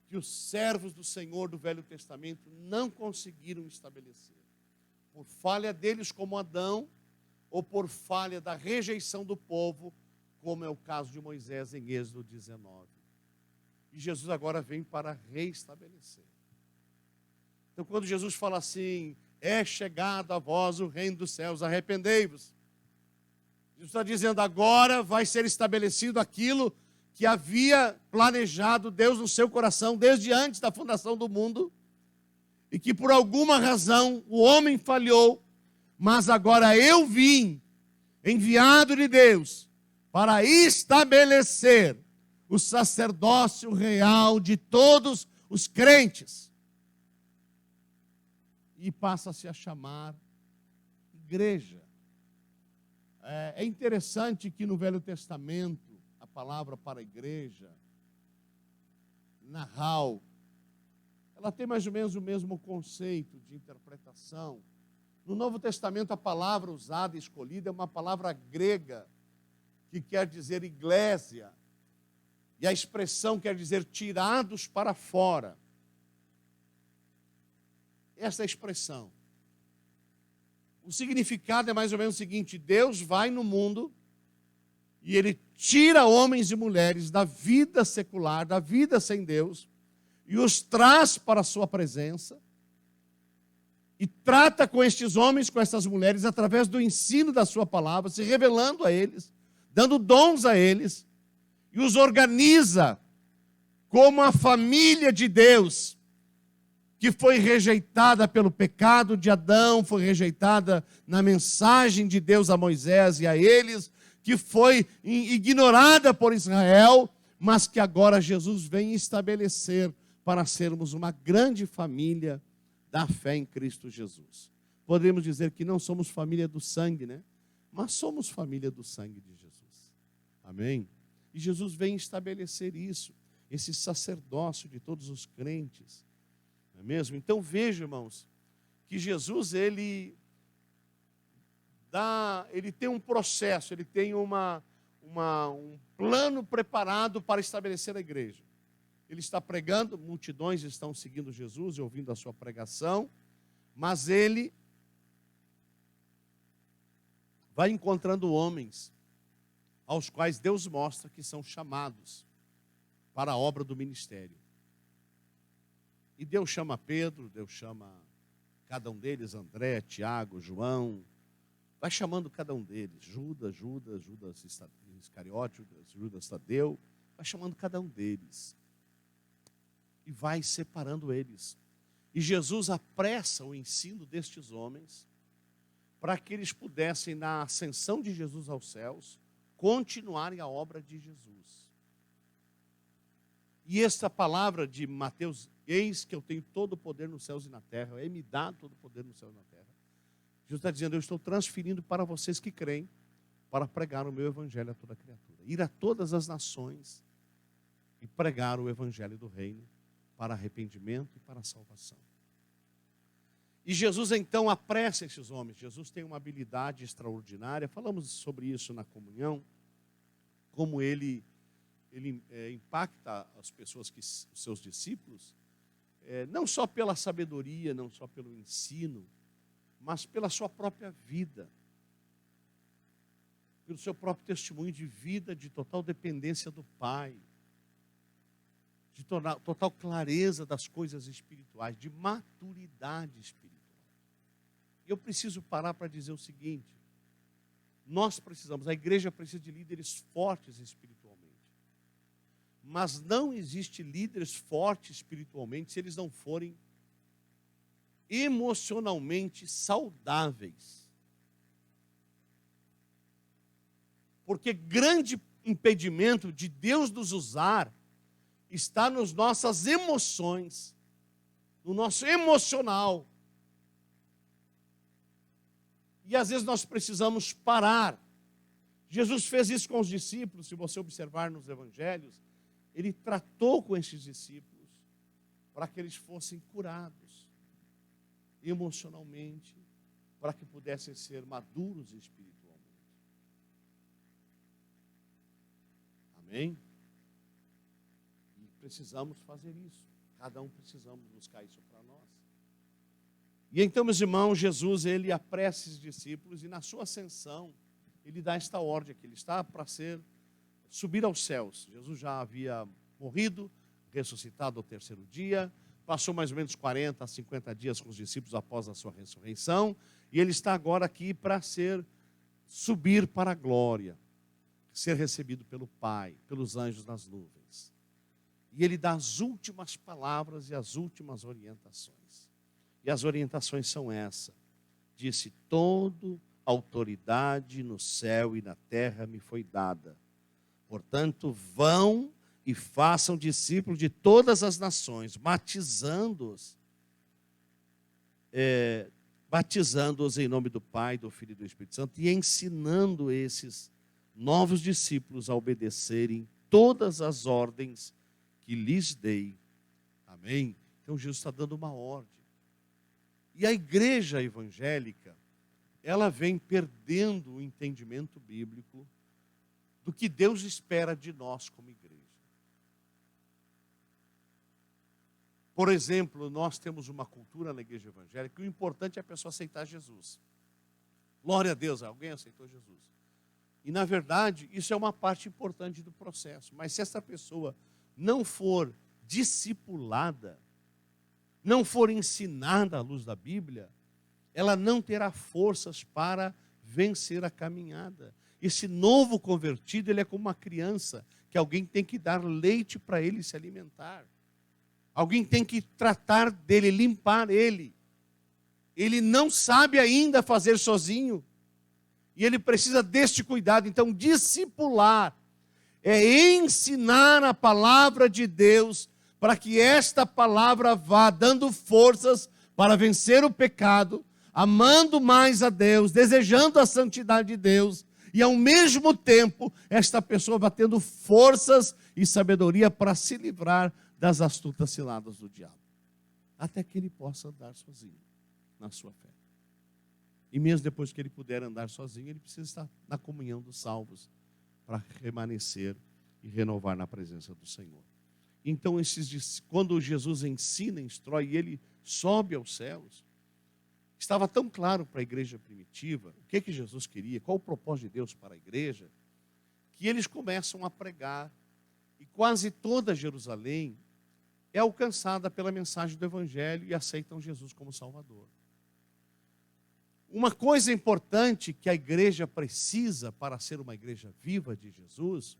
que os servos do Senhor do Velho Testamento não conseguiram estabelecer. Por falha deles como Adão, ou por falha da rejeição do povo, como é o caso de Moisés em Êxodo 19. E Jesus agora vem para reestabelecer. Então, quando Jesus fala assim: é chegado a vós o reino dos céus, arrependei-vos. Jesus está dizendo: agora vai ser estabelecido aquilo que havia planejado Deus no seu coração desde antes da fundação do mundo, e que por alguma razão o homem falhou, mas agora eu vim, enviado de Deus, para estabelecer o sacerdócio real de todos os crentes. E passa-se a chamar igreja. É interessante que no Velho Testamento, a palavra para a igreja, Nahal, ela tem mais ou menos o mesmo conceito de interpretação. No Novo Testamento, a palavra usada e escolhida é uma palavra grega, que quer dizer iglésia, e a expressão quer dizer tirados para fora. Essa é a expressão. O significado é mais ou menos o seguinte: Deus vai no mundo e Ele tira homens e mulheres da vida secular, da vida sem Deus, e os traz para a sua presença, e trata com estes homens, com essas mulheres, através do ensino da sua palavra, se revelando a eles, dando dons a eles, e os organiza como a família de Deus, que foi rejeitada pelo pecado de Adão, foi rejeitada na mensagem de Deus a Moisés e a eles, que foi ignorada por Israel, mas que agora Jesus vem estabelecer para sermos uma grande família da fé em Cristo Jesus. Poderíamos dizer que não somos família do sangue, né? Mas somos família do sangue de Jesus. Amém? E Jesus vem estabelecer isso, esse sacerdócio de todos os crentes. Não é mesmo? Então veja, irmãos, que Jesus, ele tem um processo, ele tem um plano preparado para estabelecer a igreja. Ele está pregando, multidões estão seguindo Jesus e ouvindo a sua pregação, mas ele vai encontrando homens aos quais Deus mostra que são chamados para a obra do ministério. E Deus chama Pedro, Deus chama cada um deles, André, Tiago, João, vai chamando cada um deles, Judas Iscariote, Judas Tadeu, vai chamando cada um deles e vai separando eles. E Jesus apressa o ensino destes homens para que eles pudessem, na ascensão de Jesus aos céus, continuarem a obra de Jesus. E esta palavra de Mateus: eis que eu tenho todo o poder nos céus e na terra, é me dado todo o poder nos céus e na terra. Jesus está dizendo: eu estou transferindo para vocês que creem, para pregar o meu evangelho a toda criatura. Ir a todas as nações e pregar o evangelho do reino para arrependimento e para salvação. E Jesus então apressa esses homens. Jesus tem uma habilidade extraordinária. Falamos sobre isso na comunhão, como ele impacta as pessoas, os seus discípulos, não só pela sabedoria, não só pelo ensino, mas pela sua própria vida, pelo seu próprio testemunho de vida, de total dependência do Pai, de total clareza das coisas espirituais, de maturidade espiritual. E eu preciso parar para dizer o seguinte: nós precisamos, a igreja precisa de líderes fortes espiritualmente. Mas não existe líderes fortes espiritualmente se eles não forem emocionalmente saudáveis. Porque grande impedimento de Deus nos usar está nas nossas emoções, no nosso emocional. E às vezes nós precisamos parar. Jesus fez isso com os discípulos, se você observar nos evangelhos. Ele tratou com esses discípulos para que eles fossem curados emocionalmente, para que pudessem ser maduros espiritualmente. Amém? E precisamos fazer isso. Cada um precisamos buscar isso para nós. E então, meus irmãos, Jesus, ele apressa esses discípulos e na sua ascensão, ele dá esta ordem aqui. Ele está para subir aos céus. Jesus já havia morrido, ressuscitado ao terceiro dia, passou mais ou menos 40 a 50 dias com os discípulos após a sua ressurreição, e ele está agora aqui para subir para a glória, ser recebido pelo Pai, pelos anjos nas nuvens. E ele dá as últimas palavras e as últimas orientações. E as orientações são essas: disse, toda autoridade no céu e na terra me foi dada. Portanto, vão e façam discípulos de todas as nações, batizando-os em nome do Pai, do Filho e do Espírito Santo, e ensinando esses novos discípulos a obedecerem todas as ordens que lhes dei. Amém? Então Jesus está dando uma ordem. E a igreja evangélica, ela vem perdendo o entendimento bíblico do que Deus espera de nós como igreja. Por exemplo, nós temos uma cultura na igreja evangélica que o importante é a pessoa aceitar Jesus. Glória a Deus, alguém aceitou Jesus. E na verdade, isso é uma parte importante do processo. Mas se essa pessoa não for discipulada, não for ensinada à luz da Bíblia, ela não terá forças para vencer a caminhada. Esse novo convertido, ele é como uma criança, que alguém tem que dar leite para ele se alimentar. Alguém tem que tratar dele, limpar ele. Ele não sabe ainda fazer sozinho. E ele precisa deste cuidado. Então, discipular é ensinar a palavra de Deus para que esta palavra vá dando forças para vencer o pecado, amando mais a Deus, desejando a santidade de Deus, e ao mesmo tempo, esta pessoa vai tendo forças e sabedoria para se livrar das astutas ciladas do diabo, até que ele possa andar sozinho na sua fé. E mesmo depois que ele puder andar sozinho, ele precisa estar na comunhão dos salvos para permanecer e renovar na presença do Senhor. Então, quando Jesus ensina, instrói e ele sobe aos céus, estava tão claro para a igreja primitiva o que Jesus queria, qual o propósito de Deus para a igreja, que eles começam a pregar e quase toda Jerusalém é alcançada pela mensagem do Evangelho e aceitam Jesus como Salvador. Uma coisa importante que a igreja precisa para ser uma igreja viva de Jesus,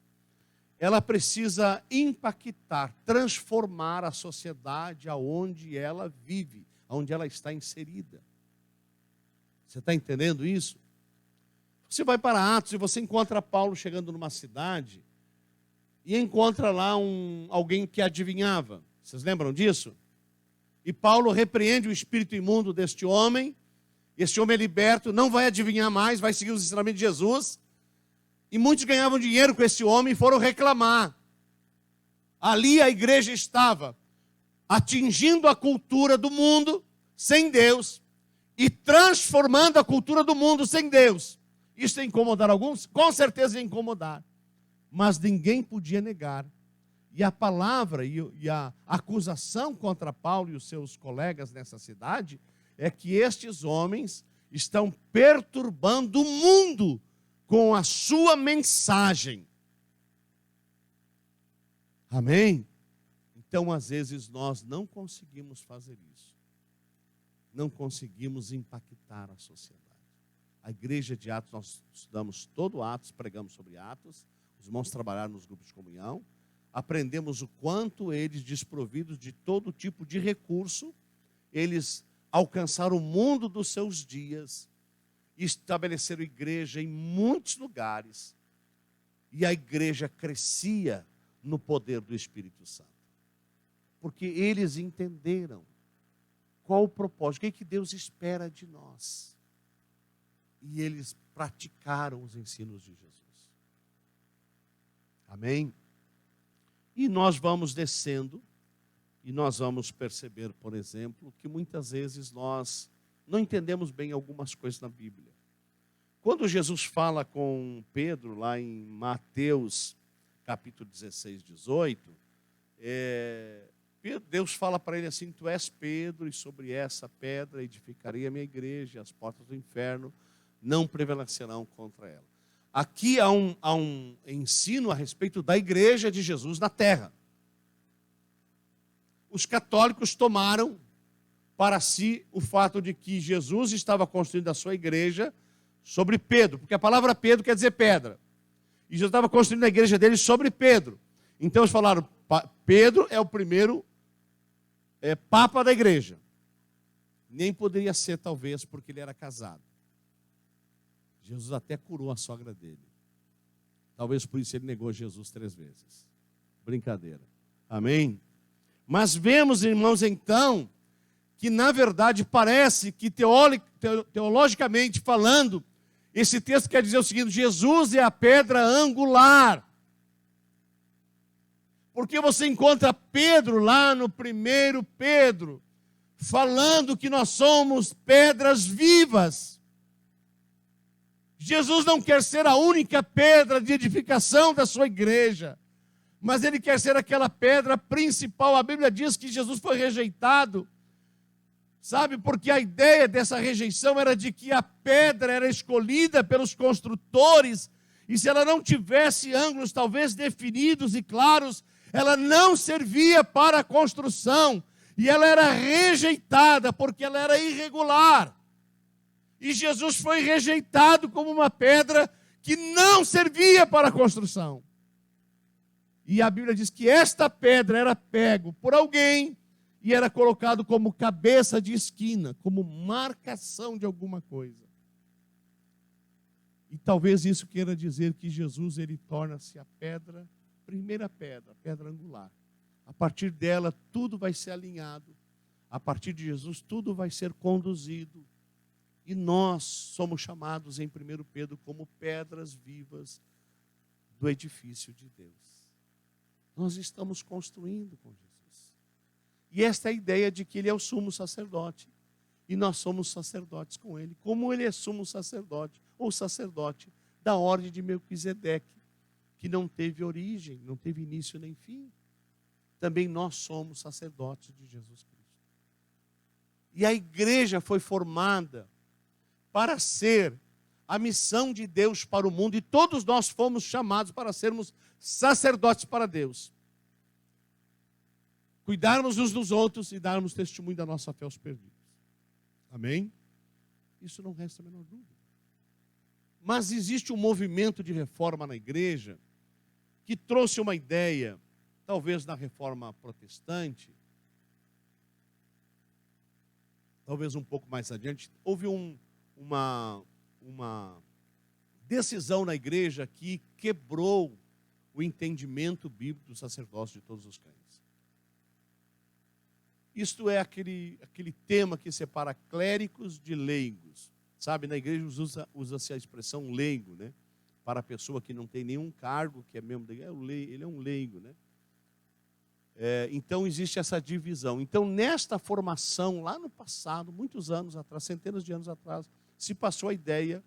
ela precisa impactar, transformar a sociedade aonde ela vive, aonde ela está inserida. Você está entendendo isso? Você vai para Atos e você encontra Paulo chegando numa cidade e encontra lá alguém que adivinhava. Vocês lembram disso? E Paulo repreende o espírito imundo deste homem. Este homem é liberto, não vai adivinhar mais, vai seguir os ensinamentos de Jesus. E muitos ganhavam dinheiro com esse homem e foram reclamar. Ali a igreja estava atingindo a cultura do mundo sem Deus e transformando a cultura do mundo sem Deus. Isso ia incomodar alguns? Com certeza ia incomodar. Mas ninguém podia negar. E a palavra e a acusação contra Paulo e os seus colegas nessa cidade é que estes homens estão perturbando o mundo com a sua mensagem. Amém? Então, às vezes, nós não conseguimos fazer isso. Não conseguimos impactar a sociedade. A igreja de Atos, nós estudamos todo Atos, pregamos sobre Atos. Os irmãos trabalharam nos grupos de comunhão. Aprendemos o quanto eles, desprovidos de todo tipo de recurso, eles alcançaram o mundo dos seus dias, estabeleceram igreja em muitos lugares, e a igreja crescia no poder do Espírito Santo, porque eles entenderam qual o propósito, o que Deus espera de nós, e eles praticaram os ensinos de Jesus. Amém? E nós vamos descendo, e nós vamos perceber, por exemplo, que muitas vezes nós não entendemos bem algumas coisas na Bíblia. Quando Jesus fala com Pedro, lá em Mateus, capítulo 16, 18, Deus fala para ele assim: tu és Pedro, e sobre essa pedra edificarei a minha igreja, e as portas do inferno não prevalecerão contra ela. Aqui há um ensino a respeito da igreja de Jesus na terra. Os católicos tomaram para si o fato de que Jesus estava construindo a sua igreja sobre Pedro, porque a palavra Pedro quer dizer pedra. E Jesus estava construindo a igreja dele sobre Pedro. Então eles falaram: Pedro é o primeiro papa da igreja. Nem poderia ser, talvez, porque ele era casado. Jesus até curou a sogra dele. Talvez por isso ele negou Jesus 3 vezes. Brincadeira. Amém? Mas vemos, irmãos, então, que na verdade parece que teologicamente falando, Esse texto quer dizer o seguinte: Jesus é a pedra angular. Porque você encontra Pedro lá no 1 Pedro, falando que nós somos pedras vivas. Jesus não quer ser a única pedra de edificação da sua igreja, mas Ele quer ser aquela pedra principal. A Bíblia diz que Jesus foi rejeitado, sabe, porque a ideia dessa rejeição era de que a pedra era escolhida pelos construtores, e se ela não tivesse ângulos talvez definidos e claros, ela não servia para a construção, e ela era rejeitada porque ela era irregular. E Jesus foi rejeitado como uma pedra que não servia para a construção. E a Bíblia diz que esta pedra era pego por alguém e era colocado como cabeça de esquina, como marcação de alguma coisa. E talvez isso queira dizer que Jesus, ele torna-se a pedra, primeira pedra, a pedra angular. A partir dela tudo vai ser alinhado. A partir de Jesus tudo vai ser conduzido. E nós somos chamados em 1 Pedro como pedras vivas do edifício de Deus. Nós estamos construindo com Jesus. E esta é a ideia de que Ele é o sumo sacerdote. E nós somos sacerdotes com Ele. Como Ele é sumo sacerdote, ou sacerdote da ordem de Melquisedeque, que não teve origem, não teve início nem fim. Também nós somos sacerdotes de Jesus Cristo. E a igreja foi formada para ser a missão de Deus para o mundo, e todos nós fomos chamados para sermos sacerdotes para Deus. Cuidarmos uns dos outros e darmos testemunho da nossa fé aos perdidos. Amém? Isso não resta a menor dúvida. Mas existe um movimento de reforma na igreja que trouxe uma ideia, talvez na reforma protestante, talvez um pouco mais adiante, houve uma decisão na igreja que quebrou o entendimento bíblico do sacerdócio de todos os crentes. Isto é aquele tema que separa clérigos de leigos. Sabe, na igreja usa-se a expressão leigo, né? Para a pessoa que não tem nenhum cargo, que é membro da igreja, ele é um leigo, né? Então existe essa divisão. Então nesta formação, lá no passado, muitos anos atrás, centenas de anos atrás, se passou a ideia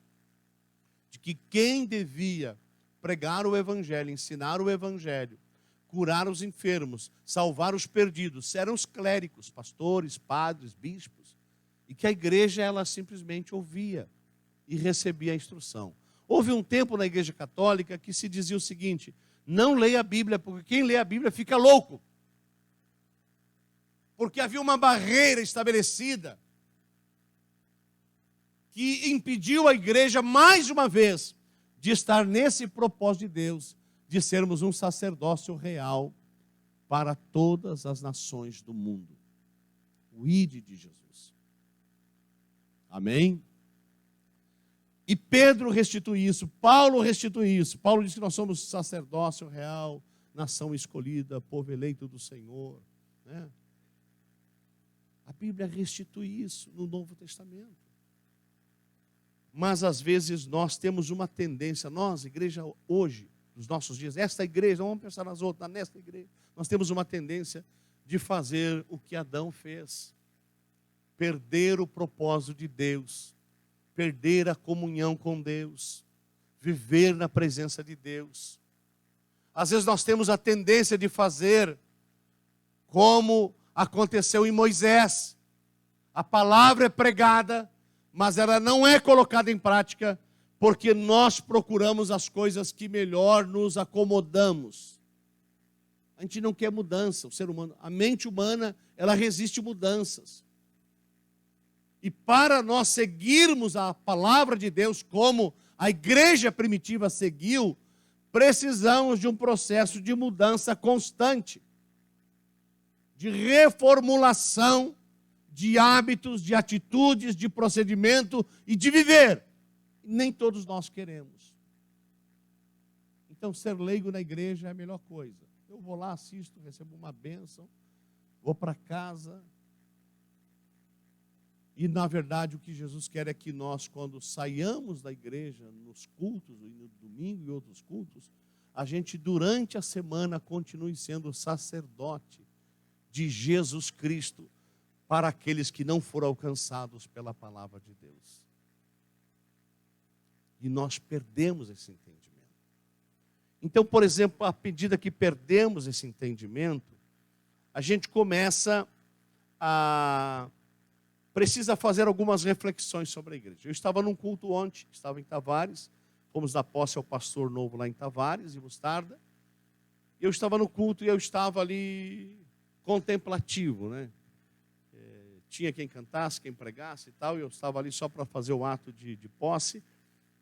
de que quem devia pregar o evangelho, ensinar o evangelho, curar os enfermos, salvar os perdidos, eram os clérigos, pastores, padres, bispos, e que a igreja ela simplesmente ouvia e recebia a instrução. Houve um tempo na igreja católica que se dizia o seguinte: não leia a Bíblia, porque quem lê a Bíblia fica louco. Porque havia uma barreira estabelecida que impediu a igreja, mais uma vez, de estar nesse propósito de Deus, de sermos um sacerdócio real para todas as nações do mundo. O ide de Jesus. Amém? E Pedro restitui isso, Paulo restitui isso. Paulo diz que nós somos sacerdócio real, nação escolhida, povo eleito do Senhor, né? A Bíblia restitui isso no Novo Testamento. Mas às vezes nós temos uma tendência, nós, igreja hoje, nos nossos dias, esta igreja, não vamos pensar nas outras, nesta igreja, nós temos uma tendência de fazer o que Adão fez. Perder o propósito de Deus, perder a comunhão com Deus, viver na presença de Deus. Às vezes nós temos a tendência de fazer como aconteceu em Moisés. A palavra é pregada, mas ela não é colocada em prática, porque nós procuramos as coisas que melhor nos acomodamos. A gente não quer mudança, o ser humano, a mente humana, ela resiste mudanças. E para nós seguirmos a palavra de Deus como a igreja primitiva seguiu, precisamos de um processo de mudança constante, de reformulação de hábitos, de atitudes, de procedimento e de viver. Nem todos nós queremos. Então, ser leigo na igreja é a melhor coisa. Eu vou lá, assisto, recebo uma bênção, vou para casa E, na verdade, o que Jesus quer é que nós, quando saiamos da igreja, nos cultos, no domingo e outros cultos, a gente, durante a semana, continue sendo sacerdote de Jesus Cristo para aqueles que não foram alcançados pela palavra de Deus. E nós perdemos esse entendimento. Então, por exemplo, à medida que perdemos esse entendimento, a gente precisa fazer algumas reflexões sobre a igreja. Eu estava num culto ontem, estava em Tavares, fomos dar posse ao pastor novo lá em Tavares, em Mostarda. Eu estava no culto e eu estava ali contemplativo, né? Tinha quem cantasse, quem pregasse e tal, e eu estava ali só para fazer o ato de posse.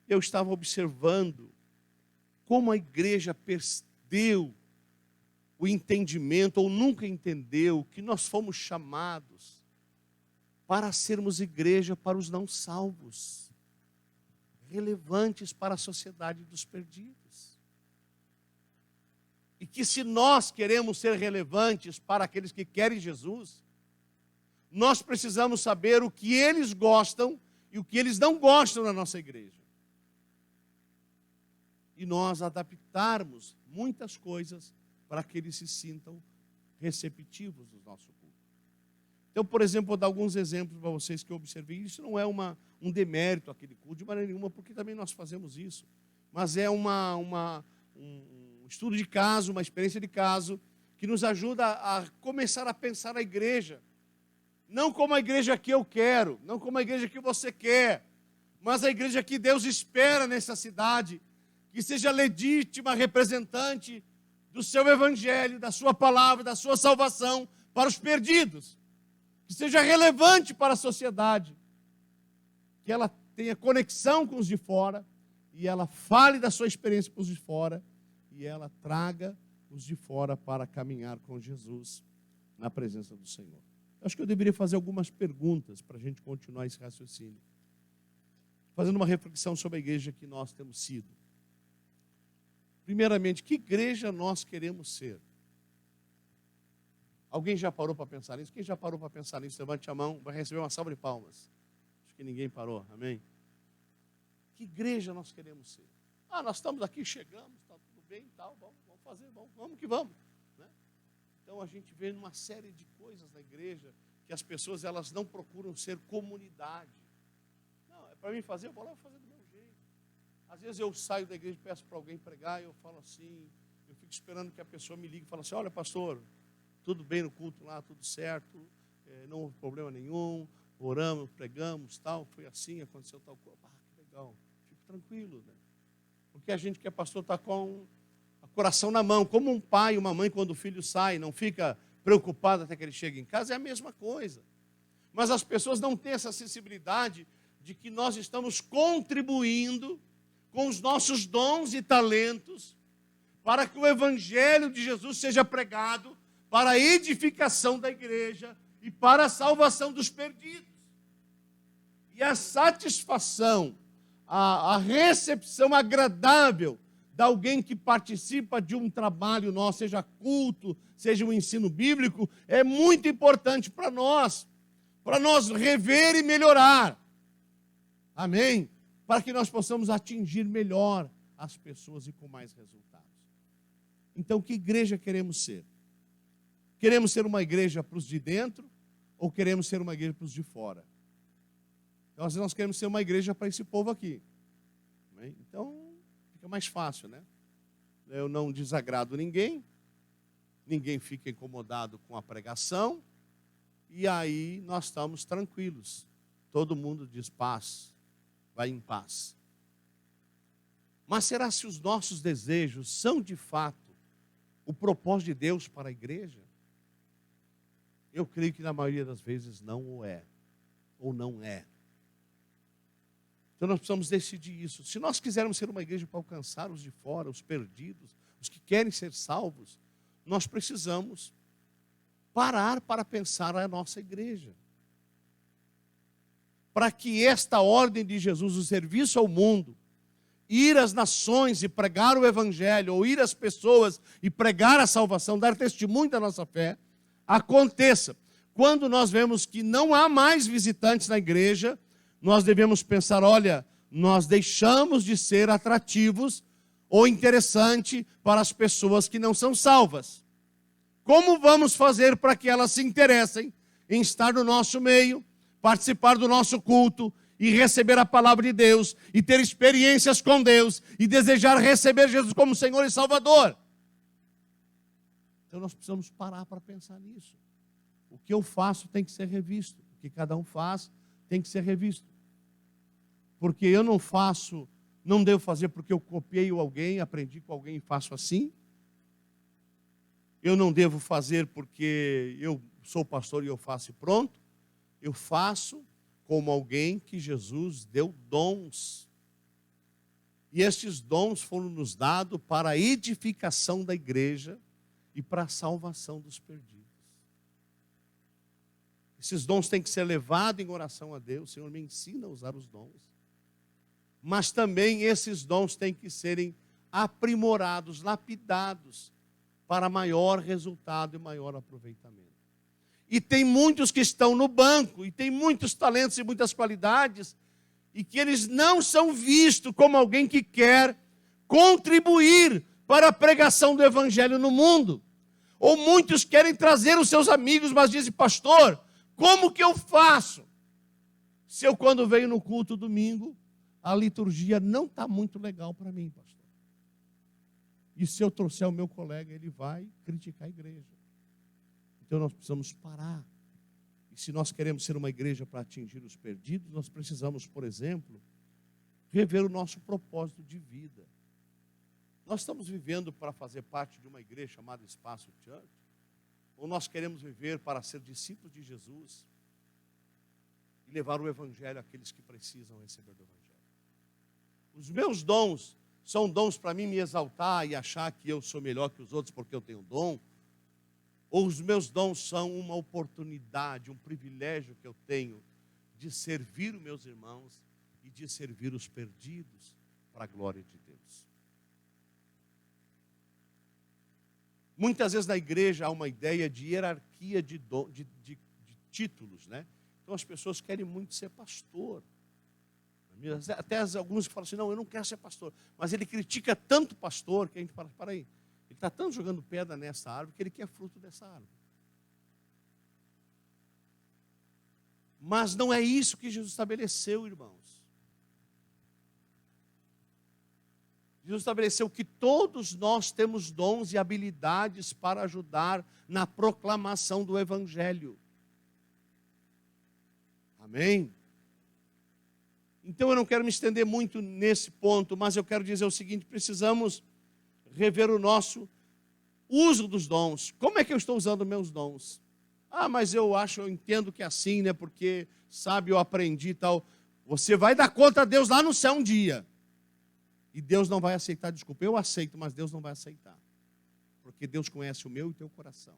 Eu estava observando como a igreja perdeu o entendimento, ou nunca entendeu, que nós fomos chamados para sermos igreja para os não salvos, relevantes para a sociedade dos perdidos. E que se nós queremos ser relevantes para aqueles que querem Jesus, nós precisamos saber o que eles gostam e o que eles não gostam na nossa igreja. E nós adaptarmos muitas coisas para que eles se sintam receptivos do nosso culto. Então, por exemplo, vou dar alguns exemplos para vocês que eu observei. Isso não é um demérito àquele culto, de maneira nenhuma, porque também nós fazemos isso. Mas é um estudo de caso, uma experiência de caso, que nos ajuda a começar a pensar a igreja. Não como a igreja que eu quero, não como a igreja que você quer, mas a igreja que Deus espera nessa cidade, que seja legítima representante do seu evangelho, da sua palavra, da sua salvação para os perdidos. Que seja relevante para a sociedade. Que ela tenha conexão com os de fora e ela fale da sua experiência para os de fora e ela traga os de fora para caminhar com Jesus na presença do Senhor. Eu acho que eu deveria fazer algumas perguntas para a gente continuar esse raciocínio. Fazendo uma reflexão sobre a igreja que nós temos sido. Primeiramente, que igreja nós queremos ser? Alguém já parou para pensar nisso? Quem já parou para pensar nisso? Levante a mão, vai receber uma salva de palmas. Acho que ninguém parou, amém? Que igreja nós queremos ser? Nós estamos aqui, chegamos, está tudo bem e tal, vamos fazer, vamos que vamos. Né? Então a gente vê uma série de coisas na igreja que as pessoas elas não procuram ser comunidade. Não, é para mim fazer, eu vou lá fazer do meu jeito. Às vezes eu saio da igreja e peço para alguém pregar e eu falo assim, eu fico esperando que a pessoa me ligue e fale assim, olha pastor, tudo bem no culto lá, tudo certo, não houve problema nenhum, oramos, pregamos, tal, foi assim, aconteceu tal coisa. Que legal, fico tranquilo, né? Porque a gente que é pastor está com o coração na mão, como um pai e uma mãe quando o filho sai, não fica preocupado até que ele chegue em casa, é a mesma coisa. Mas as pessoas não têm essa sensibilidade de que nós estamos contribuindo com os nossos dons e talentos para que o evangelho de Jesus seja pregado para a edificação da igreja e para a salvação dos perdidos. E a satisfação, a recepção agradável de alguém que participa de um trabalho nosso, seja culto, seja um ensino bíblico, é muito importante para nós rever e melhorar. Amém? Para que nós possamos atingir melhor as pessoas e com mais resultados. Então, que igreja queremos ser? Queremos ser uma igreja para os de dentro ou queremos ser uma igreja para os de fora? Nós queremos ser uma igreja para esse povo aqui. Então, fica mais fácil, né? Eu não desagrado ninguém fica incomodado com a pregação, e aí nós estamos tranquilos. Todo mundo diz paz, vai em paz. Mas será se os nossos desejos são de fato o propósito de Deus para a igreja? Eu creio que na maioria das vezes não o é, ou não é. Então nós precisamos decidir isso. Se nós quisermos ser uma igreja para alcançar os de fora, os perdidos, os que querem ser salvos, nós precisamos parar para pensar a nossa igreja. Para que esta ordem de Jesus, o serviço ao mundo, ir às nações e pregar o evangelho, ou ir às pessoas e pregar a salvação, dar testemunho da nossa fé, aconteça. quando nós vemos que não há mais visitantes na igreja, nós devemos pensar, olha, nós deixamos de ser atrativos ou interessante para as pessoas que não são salvas. Como vamos fazer para que elas se interessem em estar no nosso meio, participar do nosso culto e receber a palavra de Deus, e ter experiências com Deus, e desejar receber Jesus como Senhor e Salvador? Então nós precisamos parar para pensar nisso. O que eu faço tem que ser revisto. O que cada um faz tem que ser revisto. Porque eu não faço, não devo fazer porque eu copiei alguém, aprendi com alguém e faço assim. Eu não devo fazer porque eu sou pastor e eu faço e pronto. Eu faço como alguém que Jesus deu dons. E estes dons foram nos dados para a edificação da igreja e para a salvação dos perdidos. Esses dons têm que ser levados em oração a Deus. O Senhor me ensina a usar os dons. Mas também esses dons têm que serem aprimorados, lapidados, para maior resultado e maior aproveitamento. E tem muitos que estão no banco, e tem muitos talentos e muitas qualidades, e que eles não são vistos como alguém que quer contribuir para a pregação do evangelho no mundo. Ou muitos querem trazer os seus amigos, mas dizem, pastor, como que eu faço? Se eu, quando venho no culto domingo, a liturgia não está muito legal para mim, pastor. E se eu trouxer o meu colega, ele vai criticar a igreja. Então nós precisamos parar. E se nós queremos ser uma igreja para atingir os perdidos, nós precisamos, por exemplo, rever o nosso propósito de vida. Nós estamos vivendo para fazer parte de uma igreja chamada Espaço Church? Ou nós queremos viver para ser discípulos de Jesus e levar o evangelho àqueles que precisam receber do evangelho? Os meus dons são dons para mim me exaltar e achar que eu sou melhor que os outros porque eu tenho dom? Ou os meus dons são uma oportunidade, um privilégio que eu tenho de servir os meus irmãos e de servir os perdidos para a glória de Deus? Muitas vezes na igreja há uma ideia de hierarquia de títulos, né? Então as pessoas querem muito ser pastor. Até alguns falam assim, não, eu não quero ser pastor. Mas ele critica tanto o pastor que a gente fala, para aí, ele está tanto jogando pedra nessa árvore que ele quer fruto dessa árvore. Mas não é isso que Jesus estabeleceu, irmãos. Jesus estabeleceu que todos nós temos dons e habilidades para ajudar na proclamação do evangelho. Amém? Então eu não quero me estender muito nesse ponto, mas eu quero dizer o seguinte, precisamos rever o nosso uso dos dons. Como é que eu estou usando meus dons? Ah, mas eu entendo que é assim, né? Porque, sabe, eu aprendi e tal. Você vai dar conta a Deus lá no céu um dia. E Deus não vai aceitar, desculpa, eu aceito, mas Deus não vai aceitar. Porque Deus conhece o meu e o teu coração.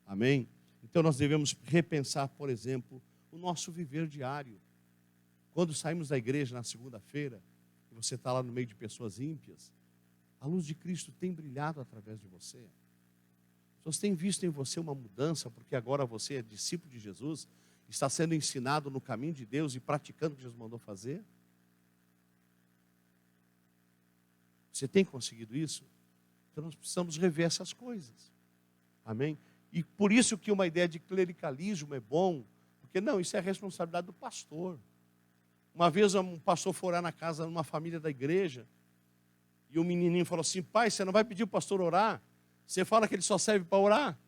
Amém? Então nós devemos repensar, por exemplo, o nosso viver diário. Quando saímos da igreja na segunda-feira, e você está lá no meio de pessoas ímpias, a luz de Cristo tem brilhado através de você. As pessoas têm visto em você uma mudança, porque agora você é discípulo de Jesus, está sendo ensinado no caminho de Deus e praticando o que Jesus mandou fazer. Você tem conseguido isso? Então nós precisamos rever essas coisas. Amém? E por isso que uma ideia de clericalismo é bom, porque não, isso é a responsabilidade do pastor. Uma vez um pastor foi orar na casa de uma família da igreja, e o menininho falou assim, pai, você não vai pedir o pastor orar? Você fala que ele só serve para orar?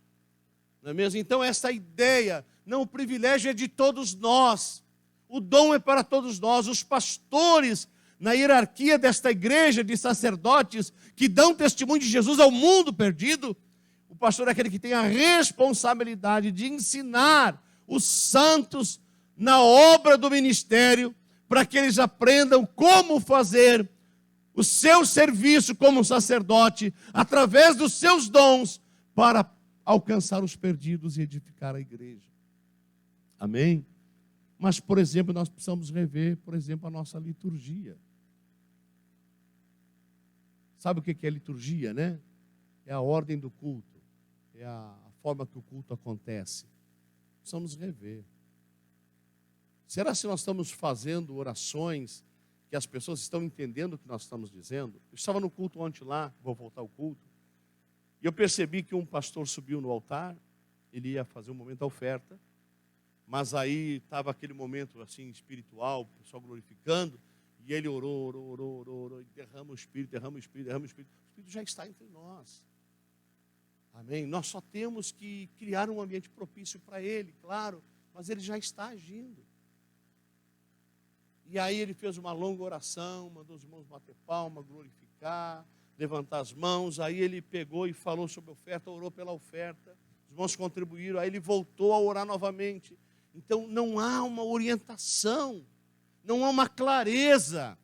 Não é mesmo? Então essa ideia, não, o privilégio é de todos nós, o dom é para todos nós, os pastores, na hierarquia desta igreja de sacerdotes, que dão testemunho de Jesus ao mundo perdido, o pastor é aquele que tem a responsabilidade de ensinar os santos na obra do ministério, para que eles aprendam como fazer o seu serviço como sacerdote, através dos seus dons, para alcançar os perdidos e edificar a igreja. Amém? Mas, por exemplo, nós precisamos rever, por exemplo, a nossa liturgia. Sabe o que é liturgia, né? É a ordem do culto, é a forma que o culto acontece. precisamos rever. Será que nós estamos fazendo orações que as pessoas estão entendendo o que nós estamos dizendo? Eu estava no culto ontem lá, vou voltar ao culto, e eu percebi que um pastor subiu no altar, ele ia fazer um momento da oferta, mas aí estava aquele momento assim espiritual, o pessoal glorificando, e ele orou, e derrama o Espírito. O Espírito já está entre nós. Amém? Nós só temos que criar um ambiente propício para ele, claro, mas ele já está agindo. E aí ele fez uma longa oração, mandou os irmãos bater palma, glorificar, levantar as mãos. Aí ele pegou e falou sobre a oferta, orou pela oferta. Os irmãos contribuíram, aí ele voltou a orar novamente. Então não há uma orientação, não há uma clareza.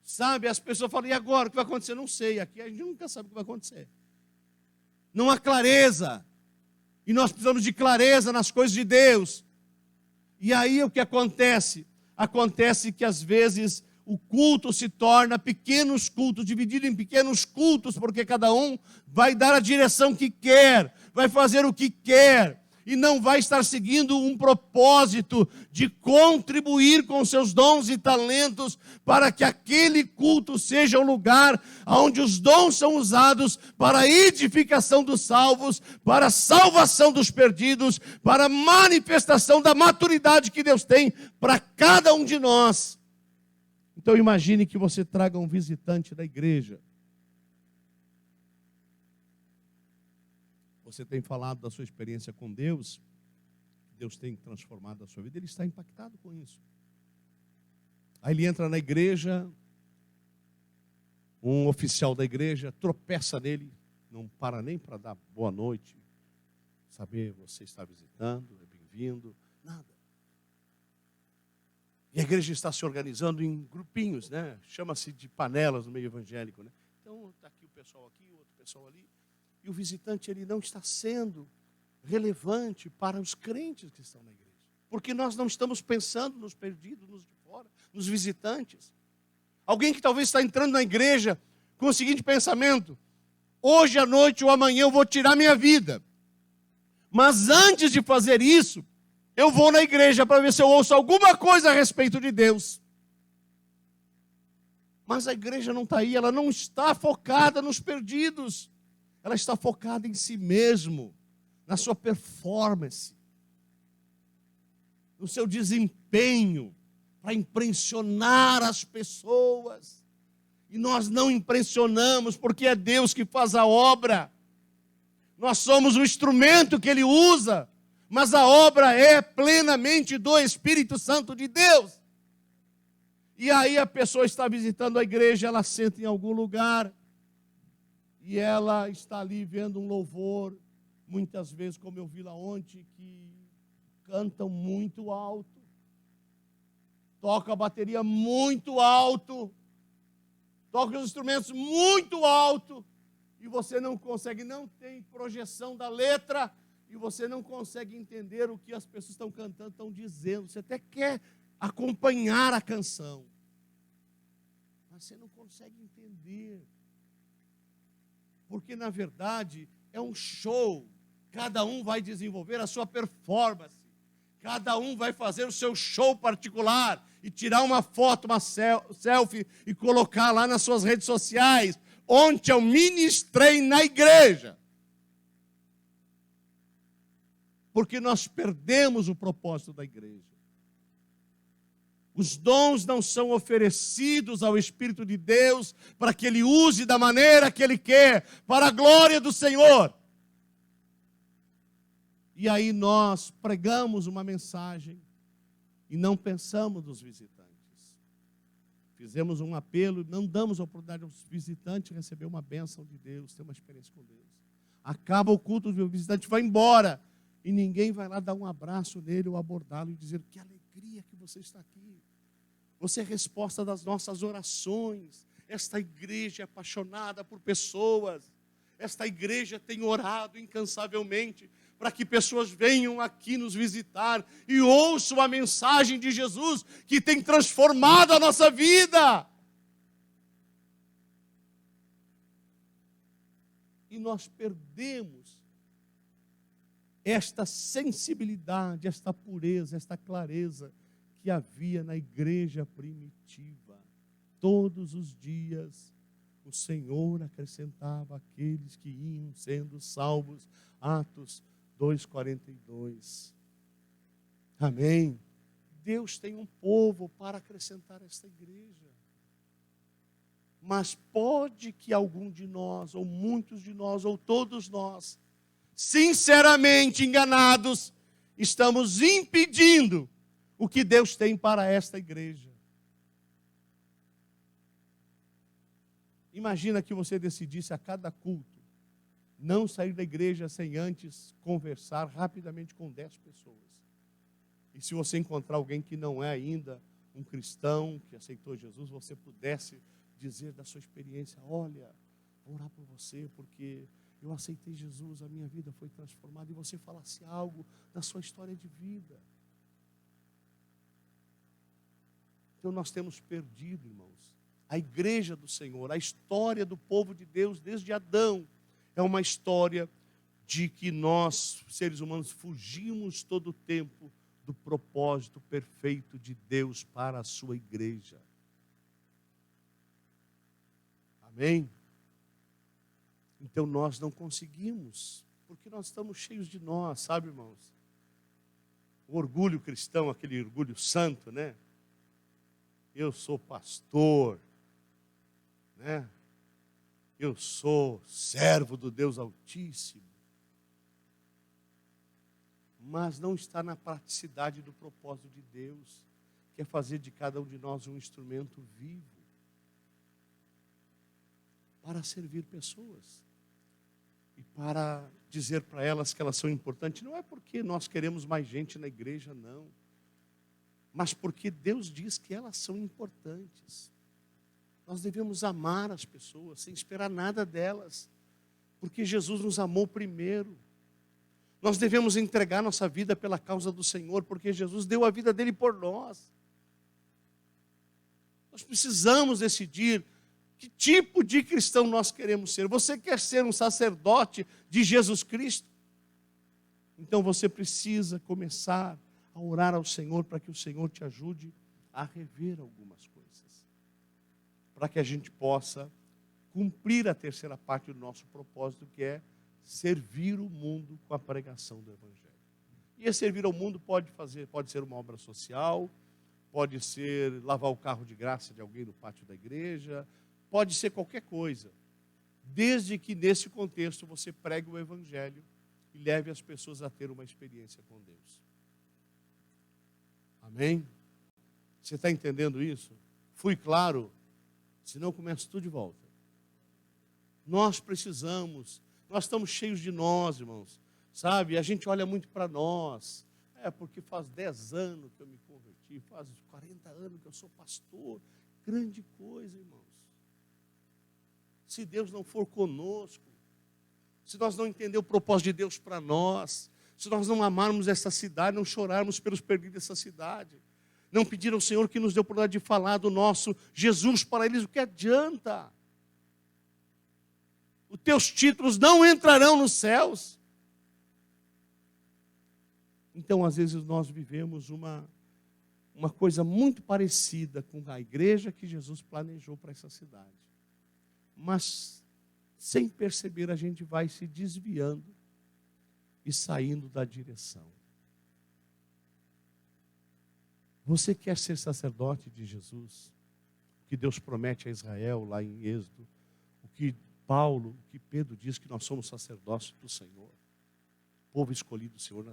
Sabe, as pessoas falam, e agora, o que vai acontecer? Não sei, aqui a gente nunca sabe o que vai acontecer. Não há clareza. E nós precisamos de clareza nas coisas de Deus. E aí o que acontece? Acontece que às vezes o culto se torna pequenos cultos, dividido em pequenos cultos, porque cada um vai dar a direção que quer, vai fazer o que quer, e não vai estar seguindo um propósito de contribuir com seus dons e talentos para que aquele culto seja um lugar onde os dons são usados para a edificação dos salvos, para a salvação dos perdidos, para a manifestação da maturidade que Deus tem para cada um de nós. Então imagine que você traga um visitante da igreja. Você tem falado da sua experiência com Deus, Deus tem transformado a sua vida, ele está impactado com isso. Aí ele entra na igreja, um oficial da igreja tropeça nele, não para nem para dar boa noite, saber você está visitando, é bem-vindo, nada. E a igreja está se organizando em grupinhos, né? Chama-se de panelas no meio evangélico, né? Então está aqui o pessoal aqui, o outro pessoal ali. E o visitante ele não está sendo relevante para os crentes que estão na igreja. Porque nós não estamos pensando nos perdidos, nos de fora, nos visitantes. Alguém que talvez está entrando na igreja com o seguinte pensamento: hoje à noite ou amanhã eu vou tirar minha vida. Mas antes de fazer isso, eu vou na igreja para ver se eu ouço alguma coisa a respeito de Deus. Mas a igreja não está aí, ela não está focada nos perdidos. Ela está focada em si mesmo, na sua performance, no seu desempenho, para impressionar as pessoas. E nós não impressionamos, porque é Deus que faz a obra. Nós somos o instrumento que Ele usa, mas a obra é plenamente do Espírito Santo de Deus. E aí a pessoa está visitando a igreja, ela senta em algum lugar, e ela está ali vendo um louvor, muitas vezes, como eu vi lá ontem, que cantam muito alto, tocam a bateria muito alto, tocam os instrumentos muito alto, e você não consegue, não tem projeção da letra, e você não consegue entender o que as pessoas estão cantando, estão dizendo. Você até quer acompanhar a canção, mas você não consegue entender. Porque, na verdade, é um show. Cada um vai desenvolver a sua performance. Cada um vai fazer o seu show particular e tirar uma foto, uma selfie e colocar lá nas suas redes sociais. Ontem eu ministrei na igreja. Porque nós perdemos o propósito da igreja. Os dons não são oferecidos ao Espírito de Deus para que Ele use da maneira que Ele quer, para a glória do Senhor. E aí nós pregamos uma mensagem e não pensamos nos visitantes. Fizemos um apelo, não damos a oportunidade aos visitantes receber uma bênção de Deus, ter uma experiência com Deus. Acaba o culto, o visitante vai embora e ninguém vai lá dar um abraço nele ou abordá-lo e dizer: que alegria que você está aqui. Você é resposta das nossas orações. Esta igreja é apaixonada por pessoas. Esta igreja tem orado incansavelmente para que pessoas venham aqui nos visitar e ouçam a mensagem de Jesus que tem transformado a nossa vida. E nós perdemos esta sensibilidade, esta pureza, esta clareza que havia na igreja primitiva. Todos os dias o Senhor acrescentava aqueles que iam sendo salvos. Atos 2:42. Amém. Deus tem um povo para acrescentar esta igreja. Mas pode que algum de nós, ou muitos de nós, ou todos nós, sinceramente enganados, estamos impedindo o que Deus tem para esta igreja. Imagina que você decidisse a cada culto não sair da igreja sem antes conversar rapidamente com 10 pessoas. E se você encontrar alguém que não é ainda um cristão, que aceitou Jesus, você pudesse dizer da sua experiência: olha, vou orar por você, porque eu aceitei Jesus, a minha vida foi transformada. E você falasse algo da sua história de vida. Então nós temos perdido, irmãos, a igreja do Senhor, a história do povo de Deus desde Adão. É uma história de que nós, seres humanos, fugimos todo o tempo do propósito perfeito de Deus para a sua igreja. Amém? Então nós não conseguimos, porque nós estamos cheios de nós, sabe, irmãos? O orgulho cristão, aquele orgulho santo, né? Eu sou pastor, né? Eu sou servo do Deus Altíssimo. Mas não está na praticidade do propósito de Deus, que é fazer de cada um de nós um instrumento vivo para servir pessoas e para dizer para elas que elas são importantes. Não é porque nós queremos mais gente na igreja, não, mas porque Deus diz que elas são importantes. Nós devemos amar as pessoas sem esperar nada delas, porque Jesus nos amou primeiro. Nós devemos entregar nossa vida pela causa do Senhor, porque Jesus deu a vida dele por nós. Nós precisamos decidir que tipo de cristão nós queremos ser. Você quer ser um sacerdote de Jesus Cristo? Então você precisa começar a orar ao Senhor para que o Senhor te ajude a rever algumas coisas, para que a gente possa cumprir a terceira parte do nosso propósito, que é servir o mundo com a pregação do Evangelho. E esse servir ao mundo pode ser uma obra social, pode ser lavar o carro de graça de alguém no pátio da igreja, pode ser qualquer coisa, desde que nesse contexto você pregue o Evangelho e leve as pessoas a ter uma experiência com Deus. Amém? Você está entendendo isso? Fui claro? Senão começa tudo de volta. Nós precisamos, nós estamos cheios de nós, irmãos, sabe? A gente olha muito para nós. Porque faz 10 anos que eu me converti, faz 40 anos que eu sou pastor. Grande coisa, irmãos. Se Deus não for conosco, se nós não entendermos o propósito de Deus para nós, se nós não amarmos essa cidade, não chorarmos pelos perdidos dessa cidade, não pedir ao Senhor que nos dê a oportunidade de falar do nosso Jesus para eles, o que adianta? Os teus títulos não entrarão nos céus. Então, às vezes, nós vivemos uma coisa muito parecida com a igreja que Jesus planejou para essa cidade. Mas, sem perceber, a gente vai se desviando e saindo da direção. Você quer ser sacerdote de Jesus? O que Deus promete a Israel lá em Êxodo, o que Paulo, o que Pedro diz que nós somos sacerdotes do Senhor, povo escolhido do Senhor,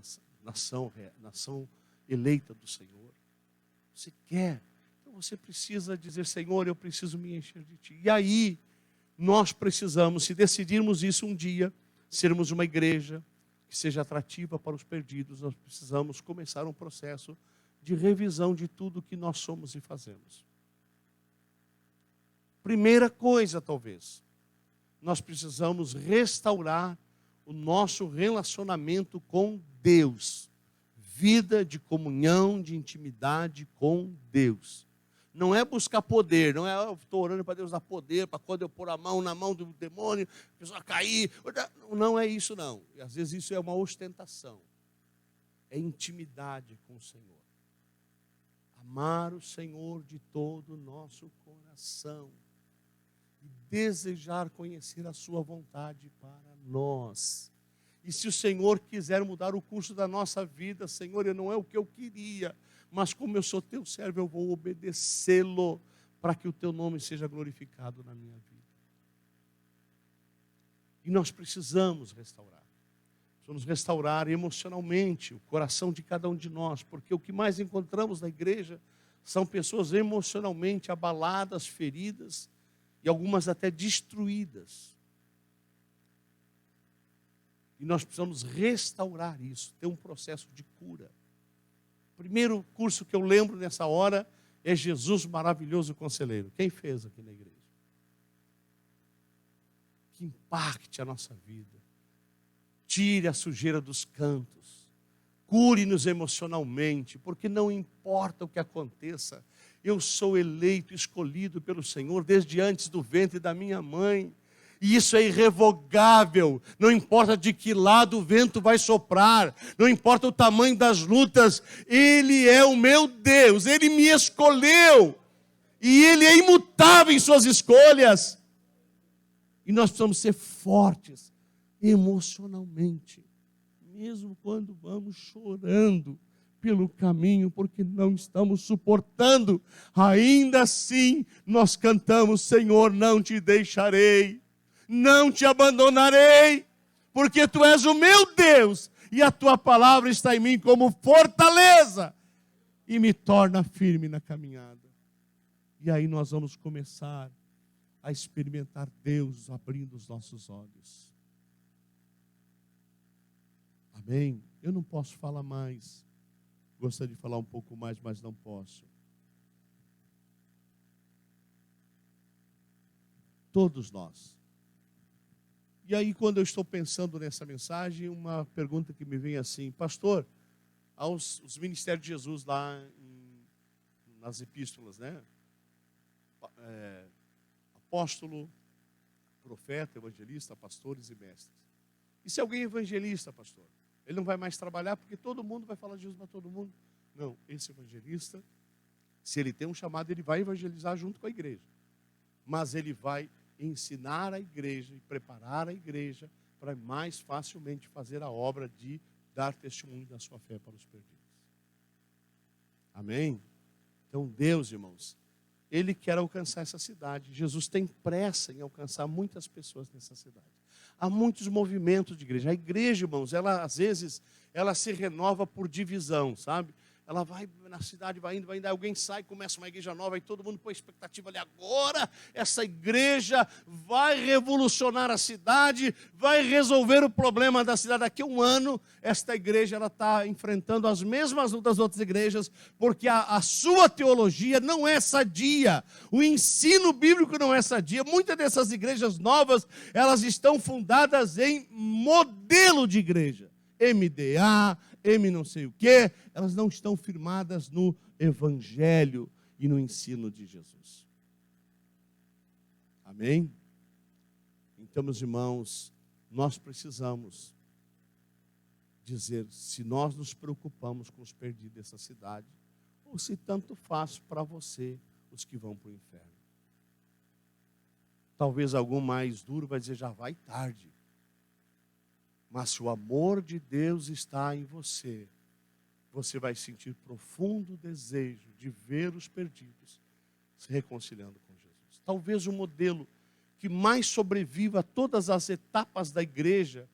nação eleita do Senhor. Você quer? Então você precisa dizer: Senhor, eu preciso me encher de Ti. E aí, nós precisamos, se decidirmos isso um dia, sermos uma igreja que seja atrativa para os perdidos, nós precisamos começar um processo de revisão de tudo que nós somos e fazemos. Primeira coisa, talvez, nós precisamos restaurar o nosso relacionamento com Deus. Vida de comunhão, de intimidade com Deus. Não é buscar poder, não é eu estou orando para Deus dar poder, para quando eu pôr a mão na mão do demônio, a pessoa cair. Não é isso não. E às vezes isso é uma ostentação. É intimidade com o Senhor. Amar o Senhor de todo o nosso coração. E desejar conhecer a sua vontade para nós. E se o Senhor quiser mudar o curso da nossa vida, Senhor, não é o que eu queria, mas como eu sou teu servo, eu vou obedecê-lo para que o teu nome seja glorificado na minha vida. E nós precisamos restaurar. Precisamos restaurar emocionalmente o coração de cada um de nós, porque o que mais encontramos na igreja são pessoas emocionalmente abaladas, feridas e algumas até destruídas. E nós precisamos restaurar isso, ter um processo de cura. O primeiro curso que eu lembro nessa hora é Jesus Maravilhoso Conselheiro. Quem fez aqui na igreja? Que impacte a nossa vida. Tire a sujeira dos cantos. Cure-nos emocionalmente, porque não importa o que aconteça, eu sou eleito, escolhido pelo Senhor desde antes do ventre da minha mãe. E isso é irrevogável, não importa de que lado o vento vai soprar, não importa o tamanho das lutas, Ele é o meu Deus, Ele me escolheu, e Ele é imutável em suas escolhas. E nós precisamos ser fortes emocionalmente, mesmo quando vamos chorando pelo caminho, porque não estamos suportando, ainda assim nós cantamos: Senhor, não te deixarei. Não te abandonarei, porque tu és o meu Deus, e a tua palavra está em mim como fortaleza, e me torna firme na caminhada. E aí nós vamos começar a experimentar Deus abrindo os nossos olhos. Amém? Eu não posso falar mais. Gostaria de falar um pouco mais, mas não posso. Todos nós. E aí, quando eu estou pensando nessa mensagem, uma pergunta que me vem assim: pastor, os ministérios de Jesus lá nas epístolas, né? Apóstolo, profeta, evangelista, pastores e mestres. E se alguém é evangelista, pastor? Ele não vai mais trabalhar porque todo mundo vai falar de Jesus para todo mundo? Não, esse evangelista, se ele tem um chamado, ele vai evangelizar junto com a igreja. Mas ele vai ensinar a igreja e preparar a igreja para mais facilmente fazer a obra de dar testemunho da sua fé para os perdidos. Amém? Então Deus, irmãos, Ele quer alcançar essa cidade. Jesus tem pressa em alcançar muitas pessoas nessa cidade. Há muitos movimentos de igreja. A igreja, irmãos, ela às vezes, ela se renova por divisão, sabe? Ela vai na cidade, vai indo, alguém sai, começa uma igreja nova, e todo mundo põe expectativa ali, agora essa igreja vai revolucionar a cidade, vai resolver o problema da cidade. Daqui a um ano, esta igreja está enfrentando as mesmas lutas das outras igrejas, porque a sua teologia não é sadia, o ensino bíblico não é sadia. Muitas dessas igrejas novas, elas estão fundadas em modelo de igreja, MDA, não sei o quê, elas não estão firmadas no Evangelho e no ensino de Jesus. Amém? Então, meus irmãos, nós precisamos dizer se nós nos preocupamos com os perdidos dessa cidade, ou se tanto faz para você os que vão para o inferno. Talvez algum mais duro vai dizer, já vai tarde. Mas se o amor de Deus está em você, você vai sentir profundo desejo de ver os perdidos se reconciliando com Jesus. Talvez o modelo que mais sobreviva a todas as etapas da igreja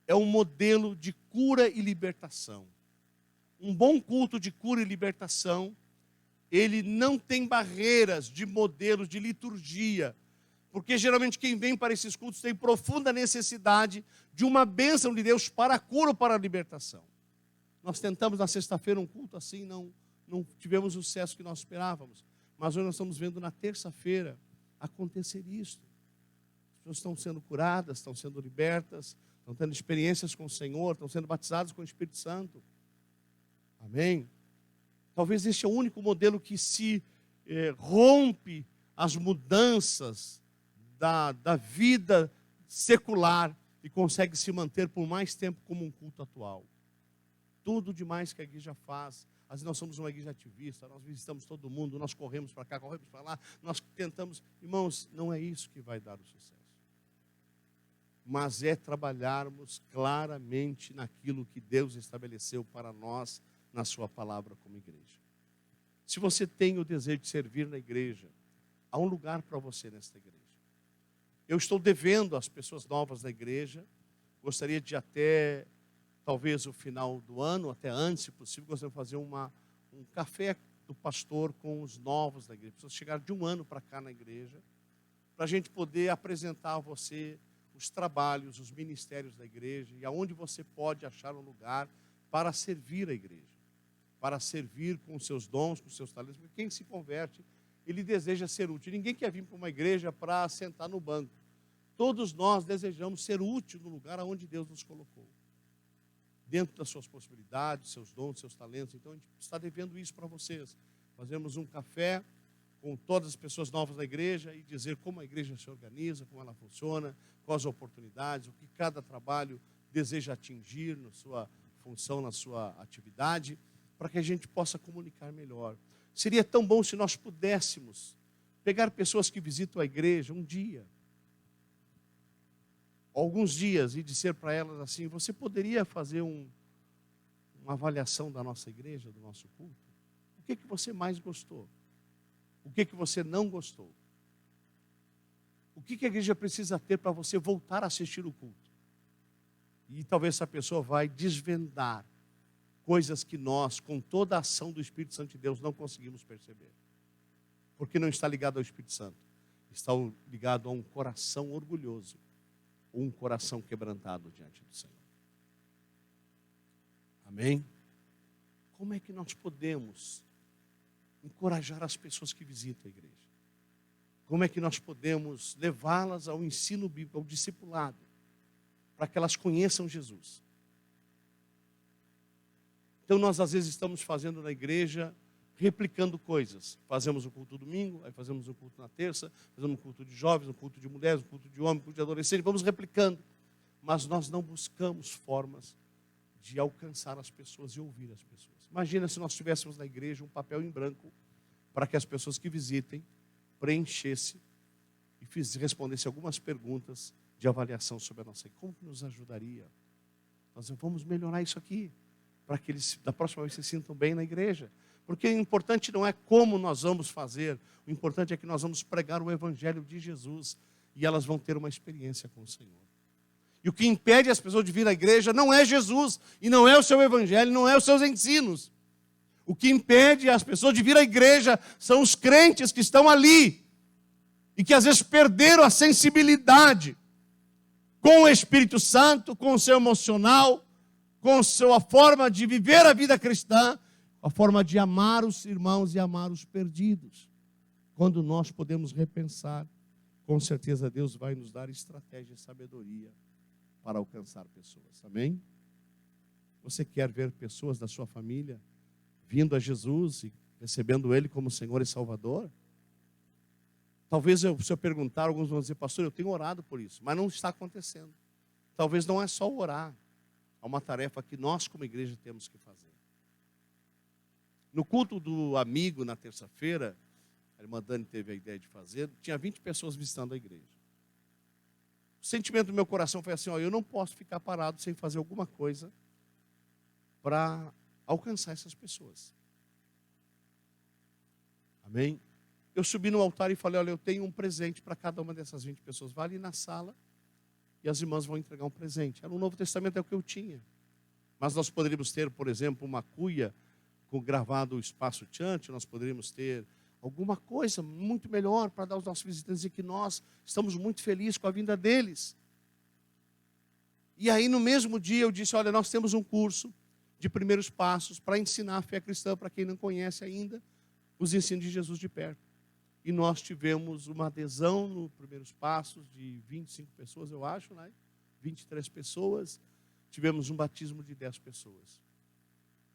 é um modelo de cura e libertação. Um bom culto de cura e libertação, ele não tem barreiras de modelos de liturgia, porque geralmente quem vem para esses cultos tem profunda necessidade de uma bênção de Deus para a cura ou para a libertação. Nós tentamos na sexta-feira um culto assim, não tivemos o sucesso que nós esperávamos. Mas hoje nós estamos vendo na terça-feira acontecer isso. As pessoas estão sendo curadas, estão sendo libertas, estão tendo experiências com o Senhor, estão sendo batizadas com o Espírito Santo. Amém? Talvez este é o único modelo que, se rompe as mudanças da vida secular e consegue se manter por mais tempo como um culto atual. Tudo demais que a igreja faz. Às vezes nós somos uma igreja ativista, nós visitamos todo mundo, nós corremos para cá, corremos para lá, nós tentamos. Irmãos, não é isso que vai dar o sucesso. Mas é trabalharmos claramente naquilo que Deus estabeleceu para nós na sua palavra como igreja. Se você tem o desejo de servir na igreja, há um lugar para você nesta igreja. Eu estou devendo às pessoas novas da igreja, gostaria de até, talvez o final do ano, até antes, se possível, gostaria de fazer um café do pastor com os novos da igreja. Pessoas chegaram de um ano para cá na igreja, para a gente poder apresentar a você os trabalhos, os ministérios da igreja e aonde você pode achar um lugar para servir a igreja, para servir com os seus dons, com os seus talentos, porque quem se converte, ele deseja ser útil. Ninguém quer vir para uma igreja para sentar no banco. Todos nós desejamos ser útil no lugar aonde Deus nos colocou, dentro das suas possibilidades, seus dons, seus talentos. Então a gente está devendo isso para vocês. Fazemos um café com todas as pessoas novas da igreja e dizer como a igreja se organiza, como ela funciona, quais as oportunidades, o que cada trabalho deseja atingir na sua função, na sua atividade, para que a gente possa comunicar melhor. Seria tão bom se nós pudéssemos pegar pessoas que visitam a igreja um dia, alguns dias, e dizer para elas assim: você poderia fazer uma avaliação da nossa igreja, do nosso culto? O que você mais gostou? O que você não gostou? O que a igreja precisa ter para você voltar a assistir o culto? E talvez essa pessoa vai desvendar coisas que nós, com toda a ação do Espírito Santo de Deus, não conseguimos perceber. Porque não está ligado ao Espírito Santo. Está ligado a um coração orgulhoso, ou um coração quebrantado diante do Senhor. Amém? Como é que nós podemos encorajar as pessoas que visitam a igreja? Como é que nós podemos levá-las ao ensino bíblico, ao discipulado, para que elas conheçam Jesus? Então nós às vezes estamos fazendo na igreja, replicando coisas. Fazemos o culto domingo, aí fazemos o culto na terça, fazemos um culto de jovens, um culto de mulheres, um culto de homens, um culto de adolescentes, vamos replicando. Mas nós não buscamos formas de alcançar as pessoas e ouvir as pessoas. Imagina se nós tivéssemos na igreja um papel em branco para que as pessoas que visitem preenchessem e respondessem algumas perguntas de avaliação sobre a nossa igreja. Como que nos ajudaria? Nós vamos melhorar isso aqui, para que eles, da próxima vez, se sintam bem na igreja. Porque o importante não é como nós vamos fazer, o importante é que nós vamos pregar o Evangelho de Jesus e elas vão ter uma experiência com o Senhor. E o que impede as pessoas de vir à igreja não é Jesus, e não é o seu Evangelho, não é os seus ensinos. O que impede as pessoas de vir à igreja são os crentes que estão ali e que às vezes perderam a sensibilidade com o Espírito Santo, com o seu emocional, com a sua forma de viver a vida cristã, a forma de amar os irmãos e amar os perdidos. Quando nós podemos repensar, com certeza Deus vai nos dar estratégia e sabedoria para alcançar pessoas. Amém? Você quer ver pessoas da sua família vindo a Jesus e recebendo Ele como Senhor e Salvador? Talvez se eu perguntar, alguns vão dizer: pastor, eu tenho orado por isso, mas não está acontecendo. Talvez não é só orar, é uma tarefa que nós como igreja temos que fazer. No culto do amigo, na terça-feira, a irmã Dani teve a ideia de fazer, tinha 20 pessoas visitando a igreja. O sentimento do meu coração foi assim: eu não posso ficar parado sem fazer alguma coisa para alcançar essas pessoas. Amém? Eu subi no altar e falei: olha, eu tenho um presente para cada uma dessas 20 pessoas. Vai ali na sala e as irmãs vão entregar um presente. No Novo Testamento é o que eu tinha. Mas nós poderíamos ter, por exemplo, uma cuia com gravado o Espaço Church, nós poderíamos ter alguma coisa muito melhor para dar aos nossos visitantes e que nós estamos muito felizes com a vinda deles. E aí no mesmo dia eu disse: olha, nós temos um curso de primeiros passos para ensinar a fé cristã para quem não conhece ainda os ensinos de Jesus de perto. E nós tivemos uma adesão no primeiros passos de 25 pessoas, eu acho, né? 23 pessoas. Tivemos um batismo de 10 pessoas.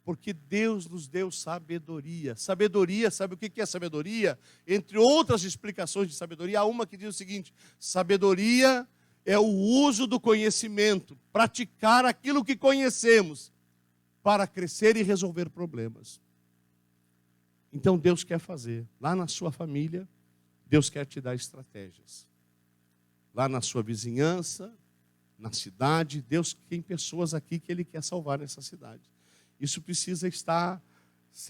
Porque Deus nos deu sabedoria. Sabedoria, sabe o que é sabedoria? Entre outras explicações de sabedoria, há uma que diz o seguinte: sabedoria é o uso do conhecimento, praticar aquilo que conhecemos, para crescer e resolver problemas. Então Deus quer fazer. Lá na sua família, Deus quer te dar estratégias. Lá na sua vizinhança, na cidade, Deus tem pessoas aqui que Ele quer salvar nessa cidade. Isso precisa estar,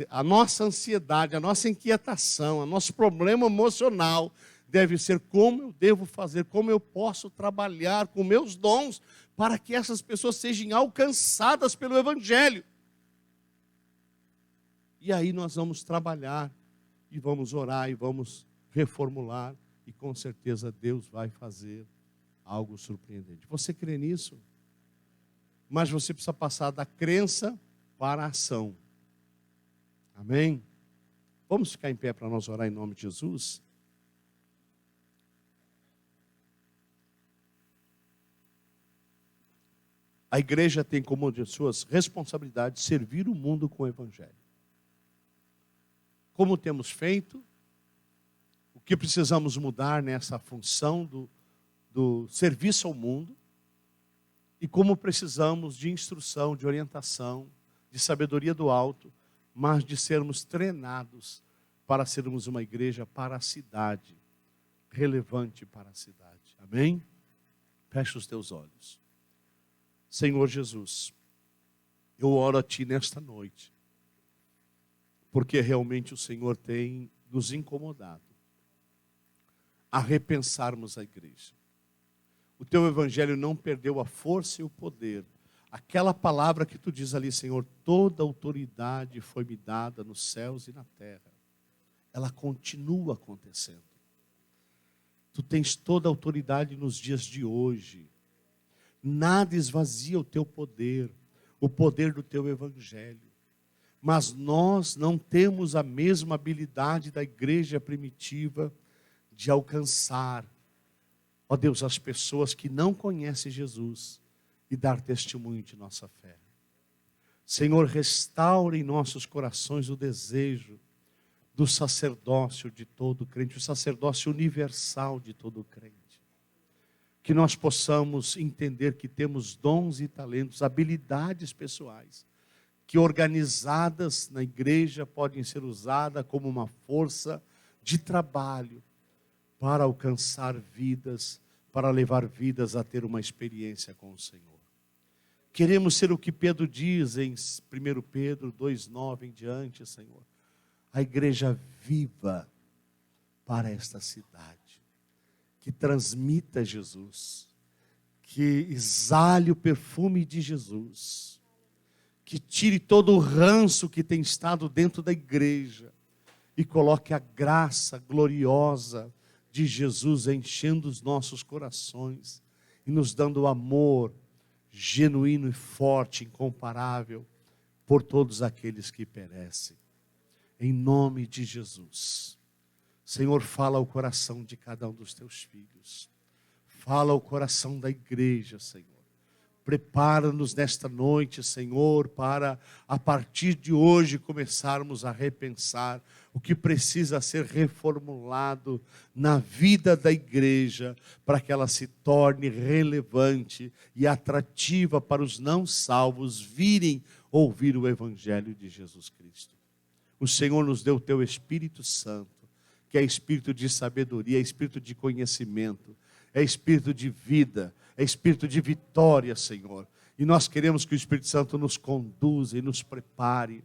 a nossa ansiedade, a nossa inquietação, o nosso problema emocional deve ser como eu devo fazer, como eu posso trabalhar com meus dons para que essas pessoas sejam alcançadas pelo Evangelho. E aí nós vamos trabalhar, e vamos orar, e vamos reformular, e com certeza Deus vai fazer algo surpreendente. Você crê nisso? Mas você precisa passar da crença para a ação. Amém? Vamos ficar em pé para nós orar em nome de Jesus? A igreja tem como uma de suas responsabilidades servir o mundo com o Evangelho. Como temos feito? O que precisamos mudar nessa função do serviço ao mundo? E como precisamos de instrução, de orientação, de sabedoria do alto, mas de sermos treinados para sermos uma igreja para a cidade, relevante para a cidade. Amém? Feche os teus olhos. Senhor Jesus, eu oro a Ti nesta noite, porque realmente o Senhor tem nos incomodado a repensarmos a igreja. O Teu Evangelho não perdeu a força e o poder. Aquela palavra que Tu diz ali, Senhor, toda autoridade foi me dada nos céus e na terra. Ela continua acontecendo. Tu tens toda a autoridade nos dias de hoje. Nada esvazia o Teu poder, o poder do Teu Evangelho. Mas nós não temos a mesma habilidade da igreja primitiva de alcançar, ó Deus, as pessoas que não conhecem Jesus e dar testemunho de nossa fé. Senhor, restaure em nossos corações o desejo do sacerdócio de todo crente, o sacerdócio universal de todo crente. Que nós possamos entender que temos dons e talentos, habilidades pessoais, que organizadas na igreja podem ser usadas como uma força de trabalho para alcançar vidas, para levar vidas a ter uma experiência com o Senhor. Queremos ser o que Pedro diz em 1 Pedro 2,9 em diante, Senhor. A igreja viva para esta cidade, que transmita Jesus, que exale o perfume de Jesus, que tire todo o ranço que tem estado dentro da igreja e coloque a graça gloriosa de Jesus enchendo os nossos corações e nos dando o amor genuíno e forte, incomparável, por todos aqueles que perecem. Em nome de Jesus. Senhor, fala ao coração de cada um dos teus filhos. Fala ao coração da igreja, Senhor. Prepara-nos nesta noite, Senhor, para a partir de hoje começarmos a repensar o que precisa ser reformulado na vida da igreja, para que ela se torne relevante e atrativa para os não salvos virem ouvir o Evangelho de Jesus Cristo. O Senhor nos deu o teu Espírito Santo, que é espírito de sabedoria, é espírito de conhecimento, é espírito de vida, é espírito de vitória, Senhor. E nós queremos que o Espírito Santo nos conduza e nos prepare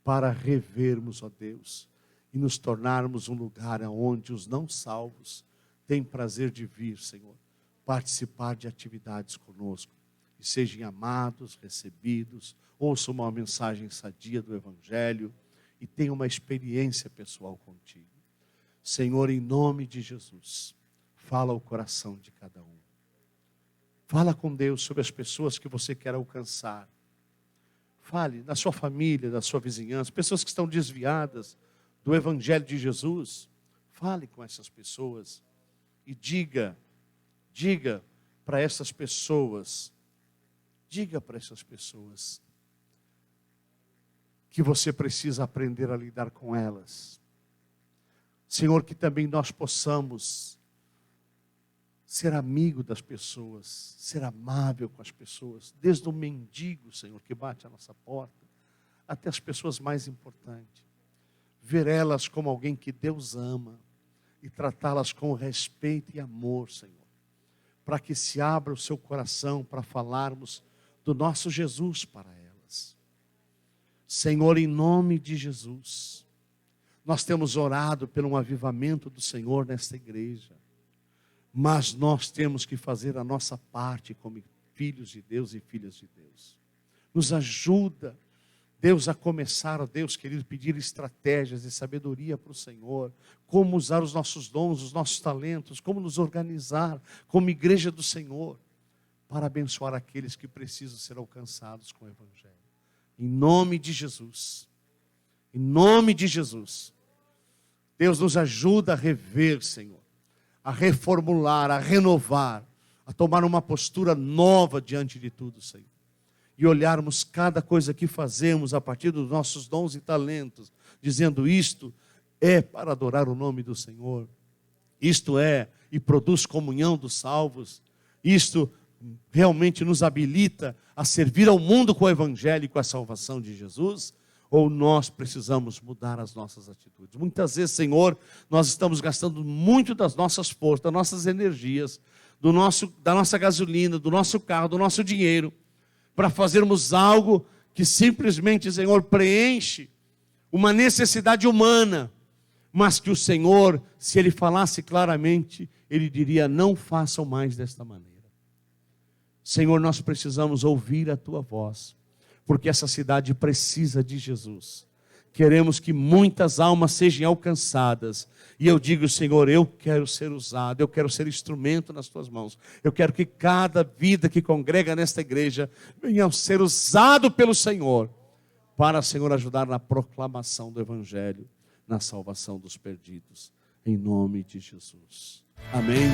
para revermos, ó Deus, e nos tornarmos um lugar onde os não salvos têm prazer de vir, Senhor, participar de atividades conosco, e sejam amados, recebidos, ouçam uma mensagem sadia do Evangelho e tenham uma experiência pessoal contigo. Senhor, em nome de Jesus, fala ao coração de cada um. Fala com Deus sobre as pessoas que você quer alcançar. Fale da sua família, da sua vizinhança, pessoas que estão desviadas do Evangelho de Jesus. Fale com essas pessoas e diga para essas pessoas, que você precisa aprender a lidar com elas. Senhor, que também nós possamos ser amigo das pessoas, ser amável com as pessoas, desde o mendigo, Senhor, que bate a nossa porta, até as pessoas mais importantes. Ver elas como alguém que Deus ama e tratá-las com respeito e amor, Senhor, para que se abra o seu coração para falarmos do nosso Jesus para elas. Senhor, em nome de Jesus, nós temos orado pelo um avivamento do Senhor nesta igreja, mas nós temos que fazer a nossa parte como filhos de Deus e filhas de Deus. Nos ajuda, Deus, a começar, ó Deus querido, pedir estratégias e sabedoria para o Senhor, como usar os nossos dons, os nossos talentos, como nos organizar como igreja do Senhor, para abençoar aqueles que precisam ser alcançados com o Evangelho. Em nome de Jesus, em nome de Jesus, Deus nos ajuda a rever, Senhor, a reformular, a renovar, a tomar uma postura nova diante de tudo, Senhor. E olharmos cada coisa que fazemos a partir dos nossos dons e talentos, dizendo isto é para adorar o nome do Senhor, isto é e produz comunhão dos salvos, isto realmente nos habilita a servir ao mundo com o Evangelho e com a salvação de Jesus, ou nós precisamos mudar as nossas atitudes. Muitas vezes, Senhor, nós estamos gastando muito das nossas forças, das nossas energias, da nossa gasolina, do nosso carro, do nosso dinheiro, para fazermos algo que simplesmente, Senhor, preenche uma necessidade humana, mas que o Senhor, se Ele falasse claramente, Ele diria: não façam mais desta maneira. Senhor, nós precisamos ouvir a Tua voz, porque essa cidade precisa de Jesus. Queremos que muitas almas sejam alcançadas. E eu digo, Senhor, eu quero ser usado, eu quero ser instrumento nas Tuas mãos. Eu quero que cada vida que congrega nesta igreja venha a ser usado pelo Senhor, para, Senhor, ajudar na proclamação do Evangelho, na salvação dos perdidos. Em nome de Jesus. Amém.